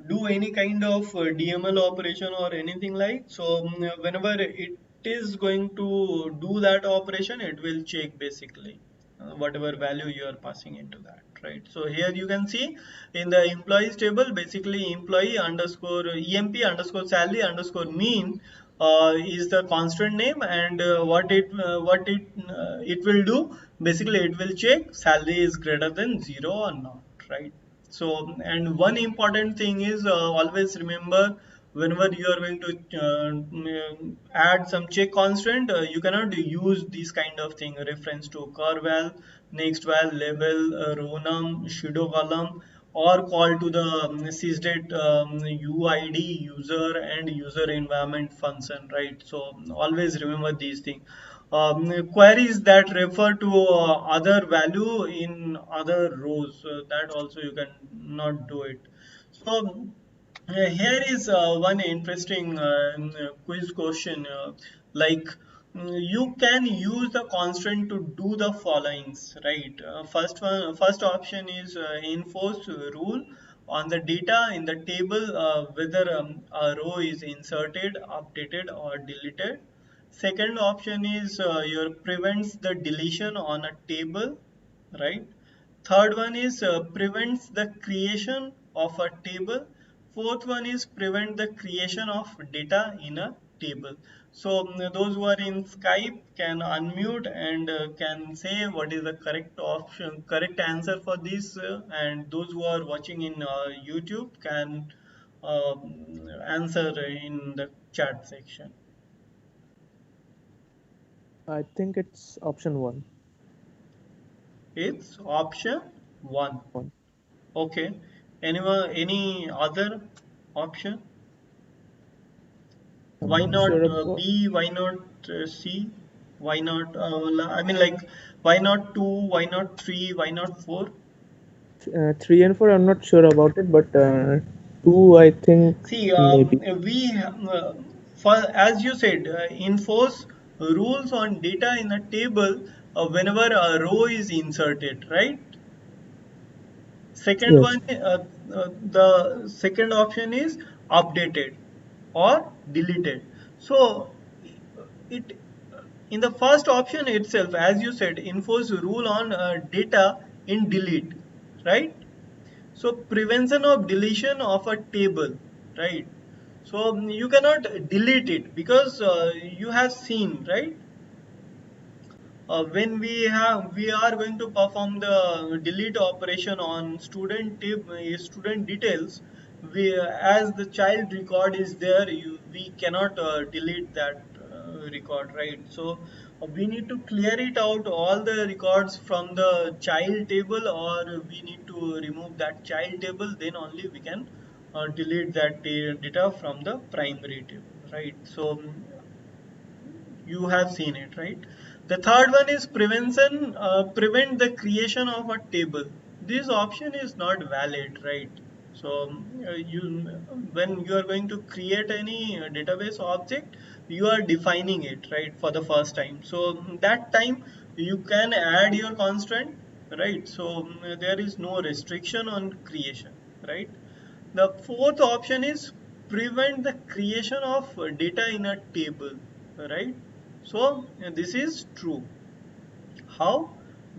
Speaker 1: do any kind of DML operation or anything like, so whenever it is going to do that operation, it will check basically whatever value you are passing into that, right? So here you can see in the employees table, basically employee underscore emp underscore salary underscore mean is the constant name, and what it will do, basically it will check salary is greater than 0 or not, right? So and one important thing is, always remember, whenever you are going to add some check constant, you cannot use this kind of thing, reference to car val, next val, label, row num, pseudo column, or call to the sysdate uid user and user environment function, right? So always remember these things. Queries that refer to other value in other rows, that also you can not do it. So here is one interesting quiz question, like you can use the constraint to do the followings, right? First option is enforce rule on the data in the table, whether a row is inserted, updated, or deleted. Second option is your prevents the deletion on a table, right? Third one is prevents the creation of a table. Fourth one is prevent the creation of data in a table. So those who are in Skype can unmute and can say what is the correct option, correct answer for this, and those who are watching in YouTube can answer in the chat section.
Speaker 2: I think it's option one.
Speaker 1: It's option one.
Speaker 2: One.
Speaker 1: Okay. Anyone, any other option?
Speaker 2: I'm
Speaker 1: Why
Speaker 2: not sure
Speaker 1: not
Speaker 2: about.
Speaker 1: B? Why not C? Why not? I mean, like, why not two? Why not three? Why not four?
Speaker 2: Three and four, I'm not sure about it, but two, I think
Speaker 1: See,
Speaker 2: maybe.
Speaker 1: for as you said, enforce rules on data in a table whenever a row is inserted, right? Second
Speaker 2: Yes.
Speaker 1: one, the second option is updated or deleted. So it in the first option itself, as you said, enforce rule on data in delete, right? So prevention of deletion of a table, right? So you cannot delete it because you have seen, right? When we are going to perform the delete operation on student details, we as the child record is there, we cannot delete that record, right? So we need to clear it out all the records from the child table, or we need to remove that child table, then only we can delete that data from the primary table, right? So you have seen it, right? The third one is prevention, prevent the creation of a table. This option is not valid, right? So when you are going to create any database object, you are defining it, right, for the first time. So that time you can add your constraint, right? So there is no restriction on creation, right? The fourth option is prevent the creation of data in a table, right? So this is true. How?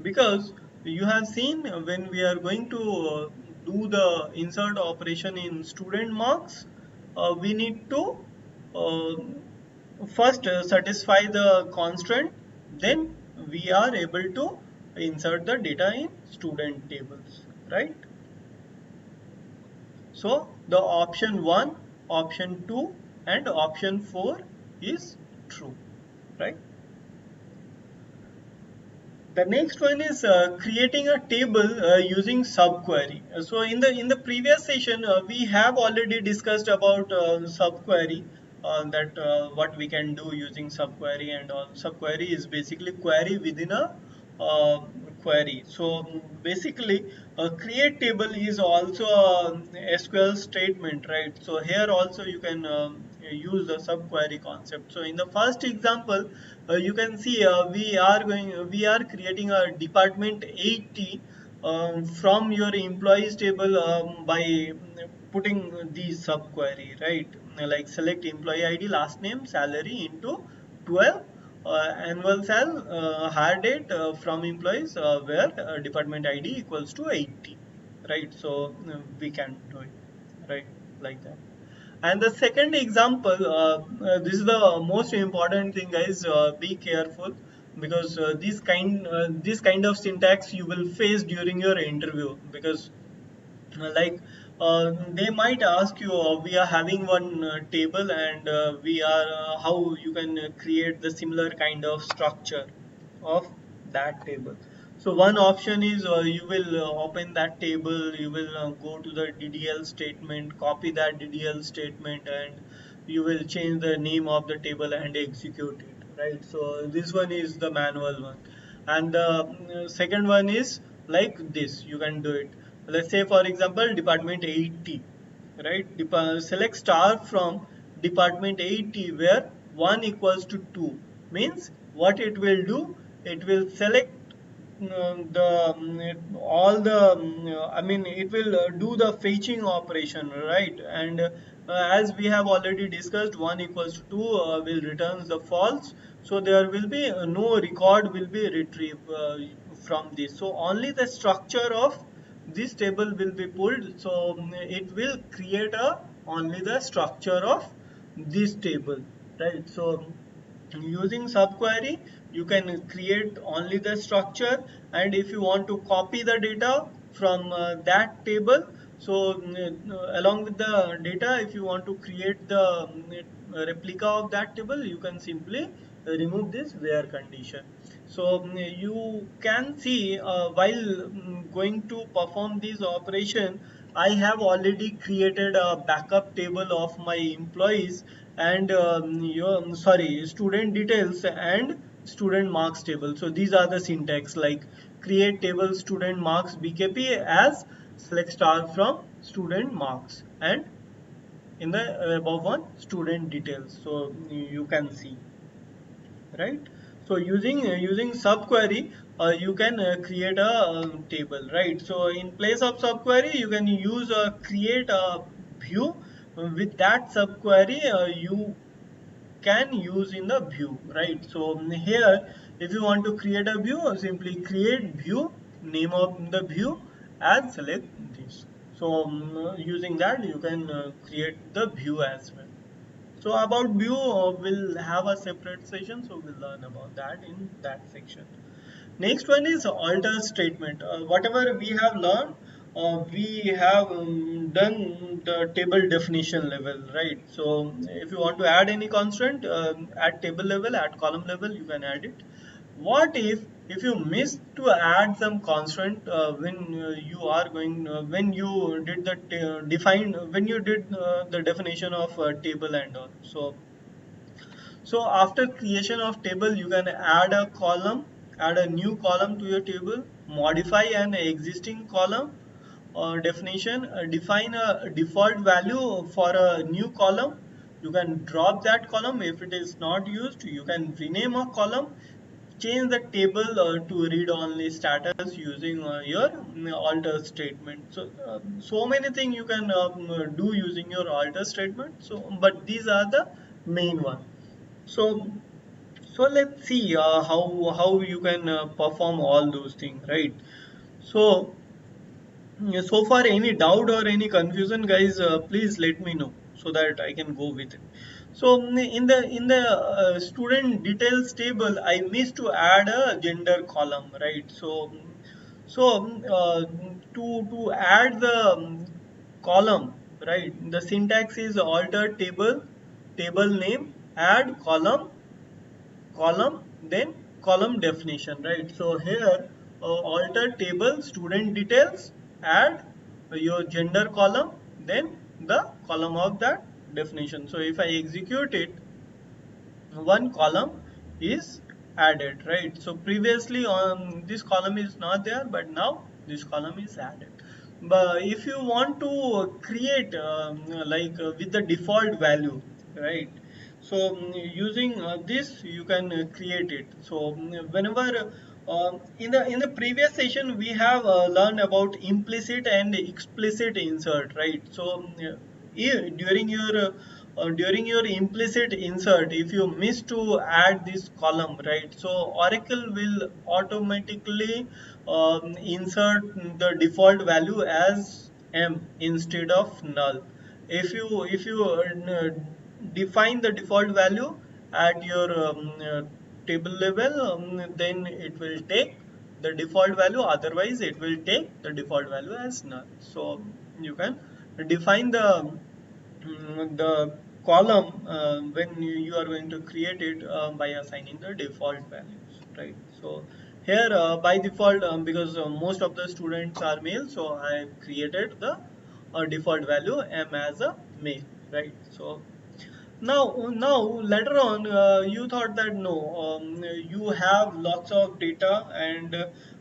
Speaker 1: Because you have seen when we are going to do the insert operation in student marks, we need to uh, first satisfy the constraint, then we are able to insert the data in student tables, right? So the option 1, option 2 and option 4 is true, right? The next one is creating a table using subquery. So in the previous session, we have already discussed about subquery, that what we can do using subquery and all. Subquery is basically query within a uh, query. So basically, a create table is also a SQL statement, right? So here also you can use the subquery concept. So in the first example, you can see we are creating a department 80 from your employees table by putting the subquery, right? Like select employee ID, last name, salary into 12, annual sal, hire date from employees, where department ID equals to 80, right? So we can do it, right, like that. And the second example, this is the most important thing, guys. Be careful, because this kind of syntax you will face during your interview. Because like they might ask you, we are having one table, and we are how you can create the similar kind of structure of that table. So one option is you will open that table, you will go to the DDL statement, copy that DDL statement, and you will change the name of the table and execute it, right? So this one is the manual one, and the second one is like this. You can do it. Let's say, for example, department 80, right? Select star from department 80 where 1 equals to 2, means what it will do, it will select all the I mean, it will do the fetching operation, right? And as we have already discussed, 1 equals to 2 will returns the false. So there will be no record will be retrieved from this. So only the structure of this table will be pulled. So it will create a only the structure of this table, right? So using subquery, you can create only the structure, and if you want to copy the data from that table, so along with the data, if you want to create the replica of that table, you can simply remove this where condition. So you can see while going to perform this operation, I have already created a backup table of my employees and sorry, student details and student marks table. So these are the syntax, like create table student marks BKP as select star from student marks, and in the above one student details. So you can see, right? So using subquery, you can create a table, right? So in place of subquery, you can use create a view. With that subquery, you can use in the view, right? So here, if you want to create a view, simply create view, name of the view, and select this. So using that, you can create the view as well. So about view, we'll have a separate session, so we'll learn about that in that section. Next one is alter statement. Whatever we have learned, we have done the table definition level, right? So if you want to add any constraint at table level, at column level, you can add it. What if you miss to add some constraint when you are going when you did the define when you did the definition of table and all. So after creation of table, you can add a column, add a new column to your table, modify an existing column definition, define a default value for a new column. You can drop that column if it is not used. You can rename a column, change the table to read only status using your alter statement. So so many things you can do using your alter statement. So but these are the main one. So let's see how you can perform all those things, right? So yeah, so far any doubt or any confusion, guys, please let me know so that I can go with it. So in the student details table, I missed to add a gender column, right? So to add the column, right? The syntax is alter table name, add column, then column definition, right? So here, alter table student details, add your gender column, then the column of that definition. So if I execute it, one column is added, right? So previously on this column is not there, but now this column is added. But if you want to create with the default value, right? So using this, you can create it. So whenever in the previous session, we have learned about implicit and explicit insert, right? So during your implicit insert, if you miss to add this column, right? So Oracle will automatically insert the default value as m instead of null. If you define the default value at your table level, then it will take the default value, otherwise it will take the default value as null. So you can define the column when you are going to create it by assigning the default values, right? So here by default, because most of the students are male, so I created the default value m as a male, right? So now, later on, you thought that no, you have lots of data, and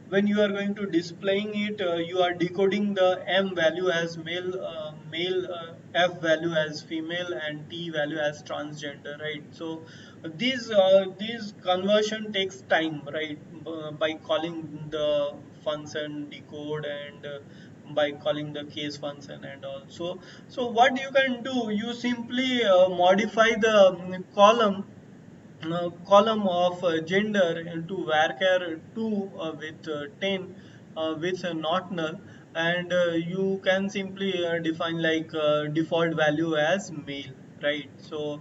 Speaker 1: when you are going to displaying it, you are decoding the M value as male, F value as female, and T value as transgender, right? So these conversion takes time, right? By calling the function decode and by calling the case function and all. So what you can do, you simply modify the column of gender into varchar 2 with 10 with not null, and you can simply define like default value as male, right? So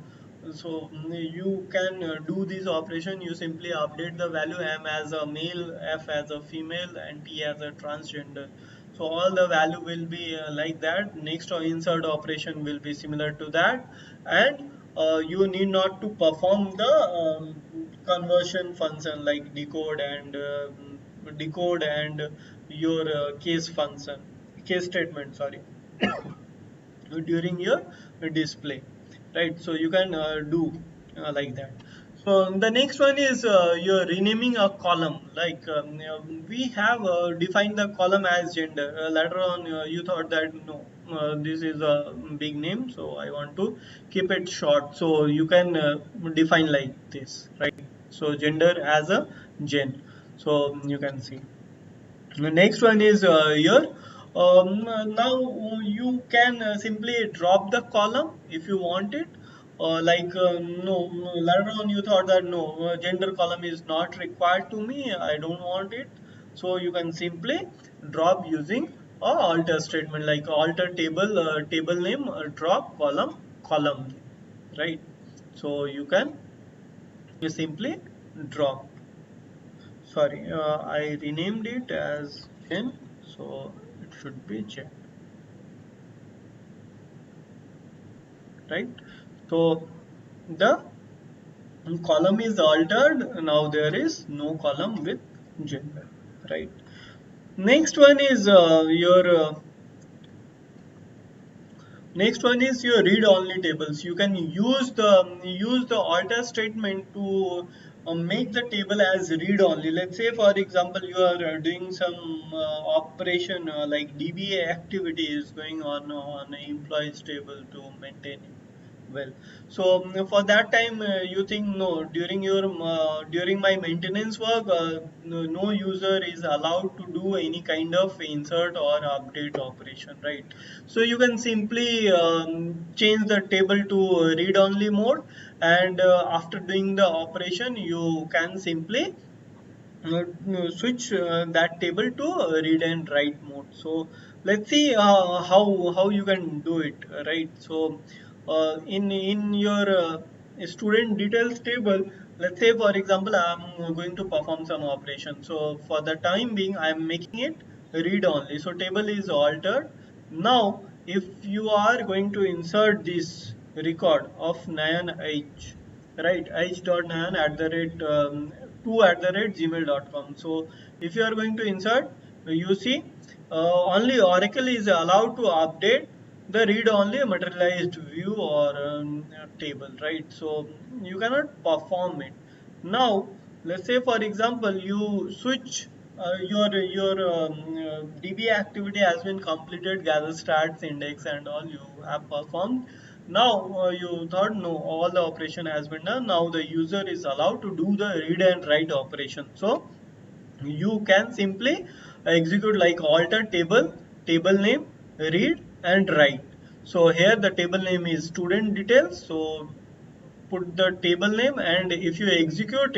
Speaker 1: So you can do this operation. You simply update the value m as a male, f as a female, and t as a transgender. So all the value will be like that. Next insert operation will be similar to that, and you need not to perform the conversion function like decode and your case statement. Sorry, during your display, right? So you can do like that. So the next one is you're renaming a column, like we have defined the column as gender. Later on you thought that no, this is a big name, so I want to keep it short, so you can define like this, right? So gender as a gen, so you can see. The next one is here. Now you can simply drop the column if you want it. No, later on you thought that no, gender column is not required to me. I don't want it. So you can simply drop using a alter statement like alter table name, drop column name, right? So you can simply drop. Sorry, I renamed it as gen, so it should be gen, right? So the column is altered. Now there is no column with gender, right? Next one is next one is your read-only tables. You can use the alter statement to make the table as read-only. Let's say, for example, you are doing some operation like DBA activity is going on an employees table to maintain it well. So for that time you think no, during my maintenance work no user is allowed to do any kind of insert or update operation, right? So you can simply change the table to read only mode, and after doing the operation you can simply switch that table to read and write mode. So let's see how you can do it, right? So in your student details table, let's say for example I'm going to perform some operation. So for the time being I'm making it read only, so table is altered. Now if you are going to insert this record of Nayan H, right, h.nan at the rate 2 at the rate gmail.com. So if you are going to insert, you see only Oracle is allowed to update the read only materialized view or table, right? So you cannot perform it. Now let's say for example you switch your DB activity has been completed, gather stats, index, and all you have performed. Now you thought no, all the operation has been done. Now the user is allowed to do the read and write operation. So you can simply execute like alter table name, read and write. So here the table name is student details. So put the table name, and if you execute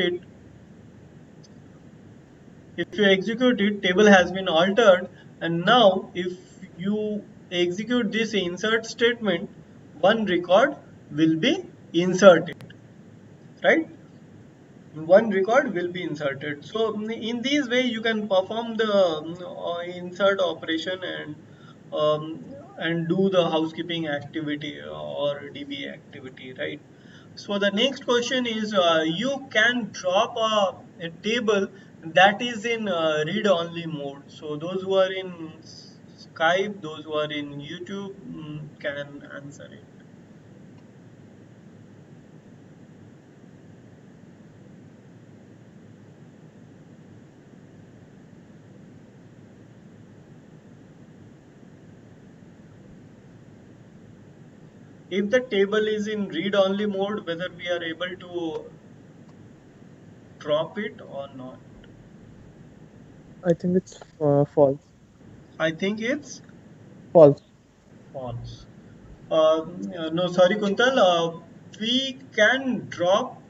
Speaker 1: it, table has been altered. And now if you execute this insert statement, one record will be inserted, right? One record will be inserted. So in this way you can perform the insert operation and do the housekeeping activity or DB activity, right? So the next question is you can drop a table that is in read only mode. So those who are in Skype, those who are in YouTube can answer it. If the table is in read only mode, whether we are able to drop it or not.
Speaker 2: I think it's false.
Speaker 1: I think it's
Speaker 2: False.
Speaker 1: false. No, sorry, Kuntal. We can drop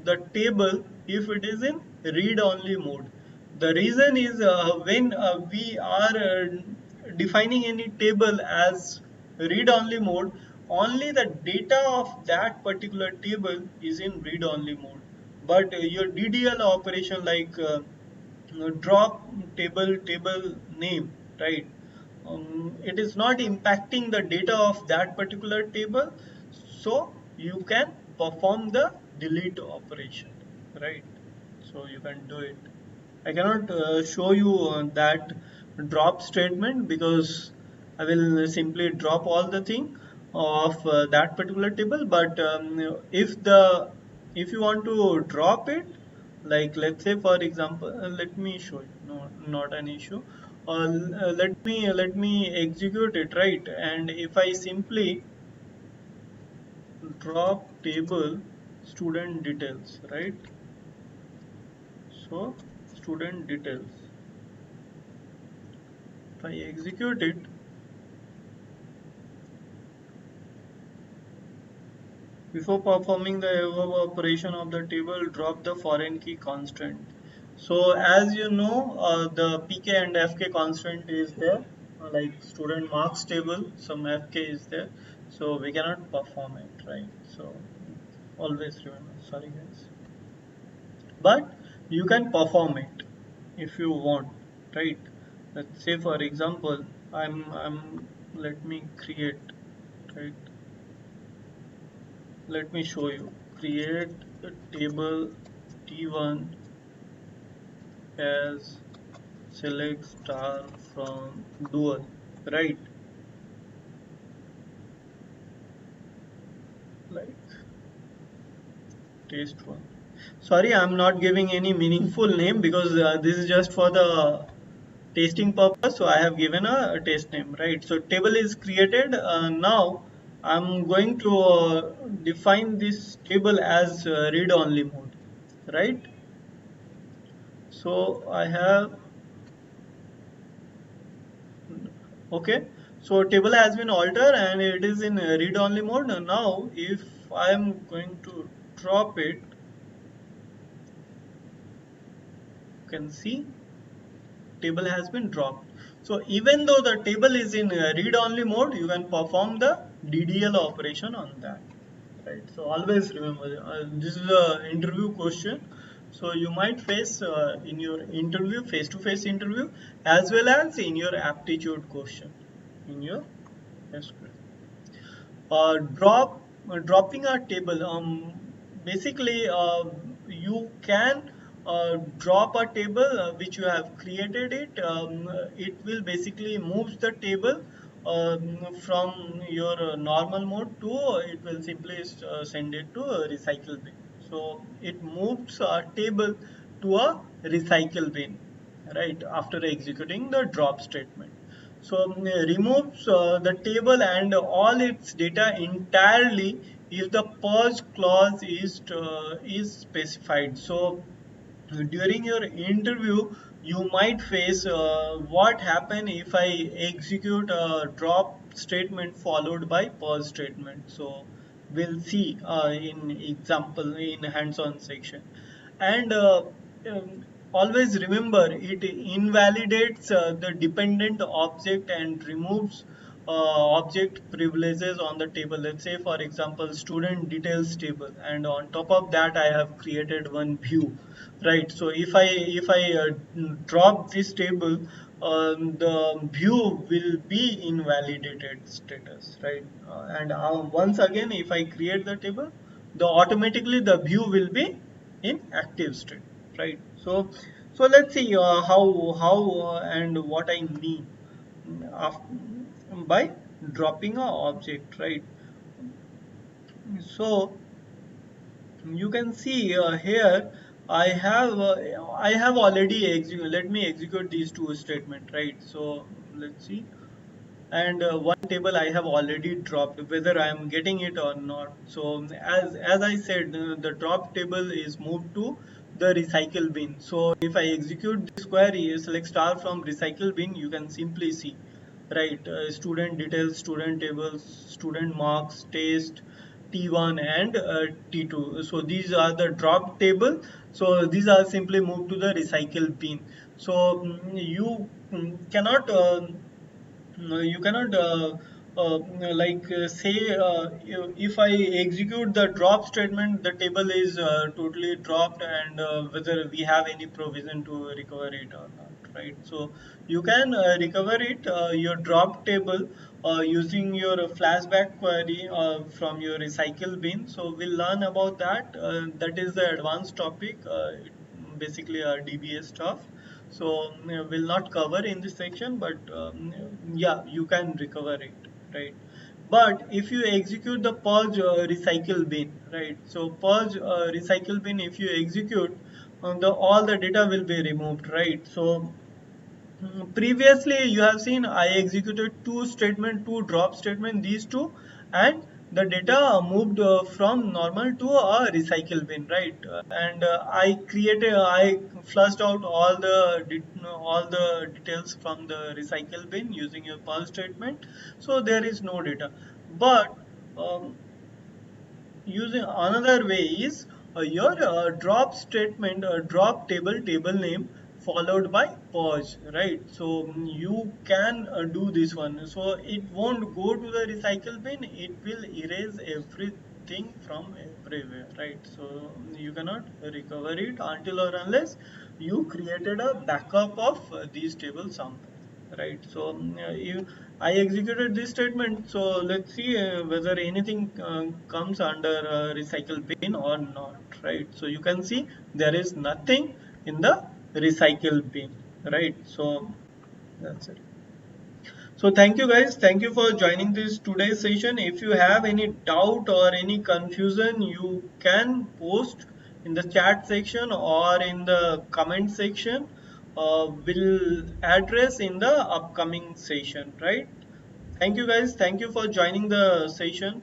Speaker 1: the table if it is in read only mode. The reason is when we are defining any table as read only mode, only the data of that particular table is in read only mode, but your ddl operation like drop table name, right? It is not impacting the data of that particular table, so you can perform the delete operation, right? So you can do it. I cannot show you that drop statement because I will simply drop all the thing of that particular table. But if you want to drop it, like let's say for example, let me show you. No, not an issue. Let me execute it, right? And if I simply drop table student details, right? So student details. If I execute it, before performing the above operation of the table, drop the foreign key constraint. So as you know, the PK and FK constraint is there, like student marks table, some FK is there. So we cannot perform it, right? So always remember, sorry guys. But you can perform it if you want, right? Let's say for example, let me create, right? Let me show you. Create a table T1 as select star from dual, right? Like test one. Sorry, I'm not giving any meaningful name because this is just for the testing purpose. So I have given a test name, right? So table is created. Now I'm going to define this table as read only mode, right? So I have. Okay, so table has been altered and it is in read only mode. Now if I am going to drop it, you can see table has been dropped. So even though the table is in read only mode, you can perform the DDL operation on that, right? So always remember, this is a interview question. So you might face in your interview, face-to-face interview, as well as in your aptitude question in your SQL. Dropping a table, basically you can drop a table which you have created it. It will basically moves the table from your normal mode to it will simply send it to a recycle bin. So it moves a table to a recycle bin, right, after executing the drop statement. So removes the table and all its data entirely if the purge clause is specified. So during your interview you might face what happen if I execute a drop statement followed by pause statement. So we'll see in example in hands-on section. And um, always remember it invalidates the dependent object and removes object privileges on the table. Let's say for example student details table, and on top of that I have created one view, right? So if I drop this table, the view will be invalidated status, right? And once again if I create the table, the automatically the view will be in active state, right? So let's see how and what I mean by dropping a object, right? So you can see here I have already execute. Let me execute these two statement, right? So let's see. And one table I have already dropped, whether I am getting it or not. So as I said, the drop table is moved to the recycle bin. So if I execute this query, select star from recycle bin, you can simply see, right? Student details, student tables, student marks, test, T1 and T2. So these are the drop table. So these are simply moved to the recycle bin. So you cannot no, you cannot say if I execute the drop statement, the table is totally dropped, and whether we have any provision to recover it or not, right? So you can recover it, your drop table, using your flashback query from your recycle bin. So we'll learn about that. That is the advanced topic, basically DBA stuff. So we'll not cover in this section, but yeah, you can recover it, right? But if you execute the purge recycle bin, right? So purge recycle bin, if you execute, the all the data will be removed, right? So previously, you have seen I executed two statement, two drop statement, these two, and the data moved from normal to a recycle bin, right? And I flushed out all the details from the recycle bin using a Perl statement, so there is no data. But um, using another way is your drop statement, drop table name followed by purge, right? So you can do this one, so it won't go to the recycle bin, it will erase everything from everywhere, right? So you cannot recover it until or unless you created a backup of these tables somewhere, right? So I executed this statement, so let's see whether anything comes under recycle bin or not, right? So you can see there is nothing in the recycle bin, right? So that's it. So thank you guys. Thank you for joining this today's session. If you have any doubt or any confusion, you can post in the chat section or in the comment section. We'll address in the upcoming session, right? Thank you guys. Thank you for joining the session.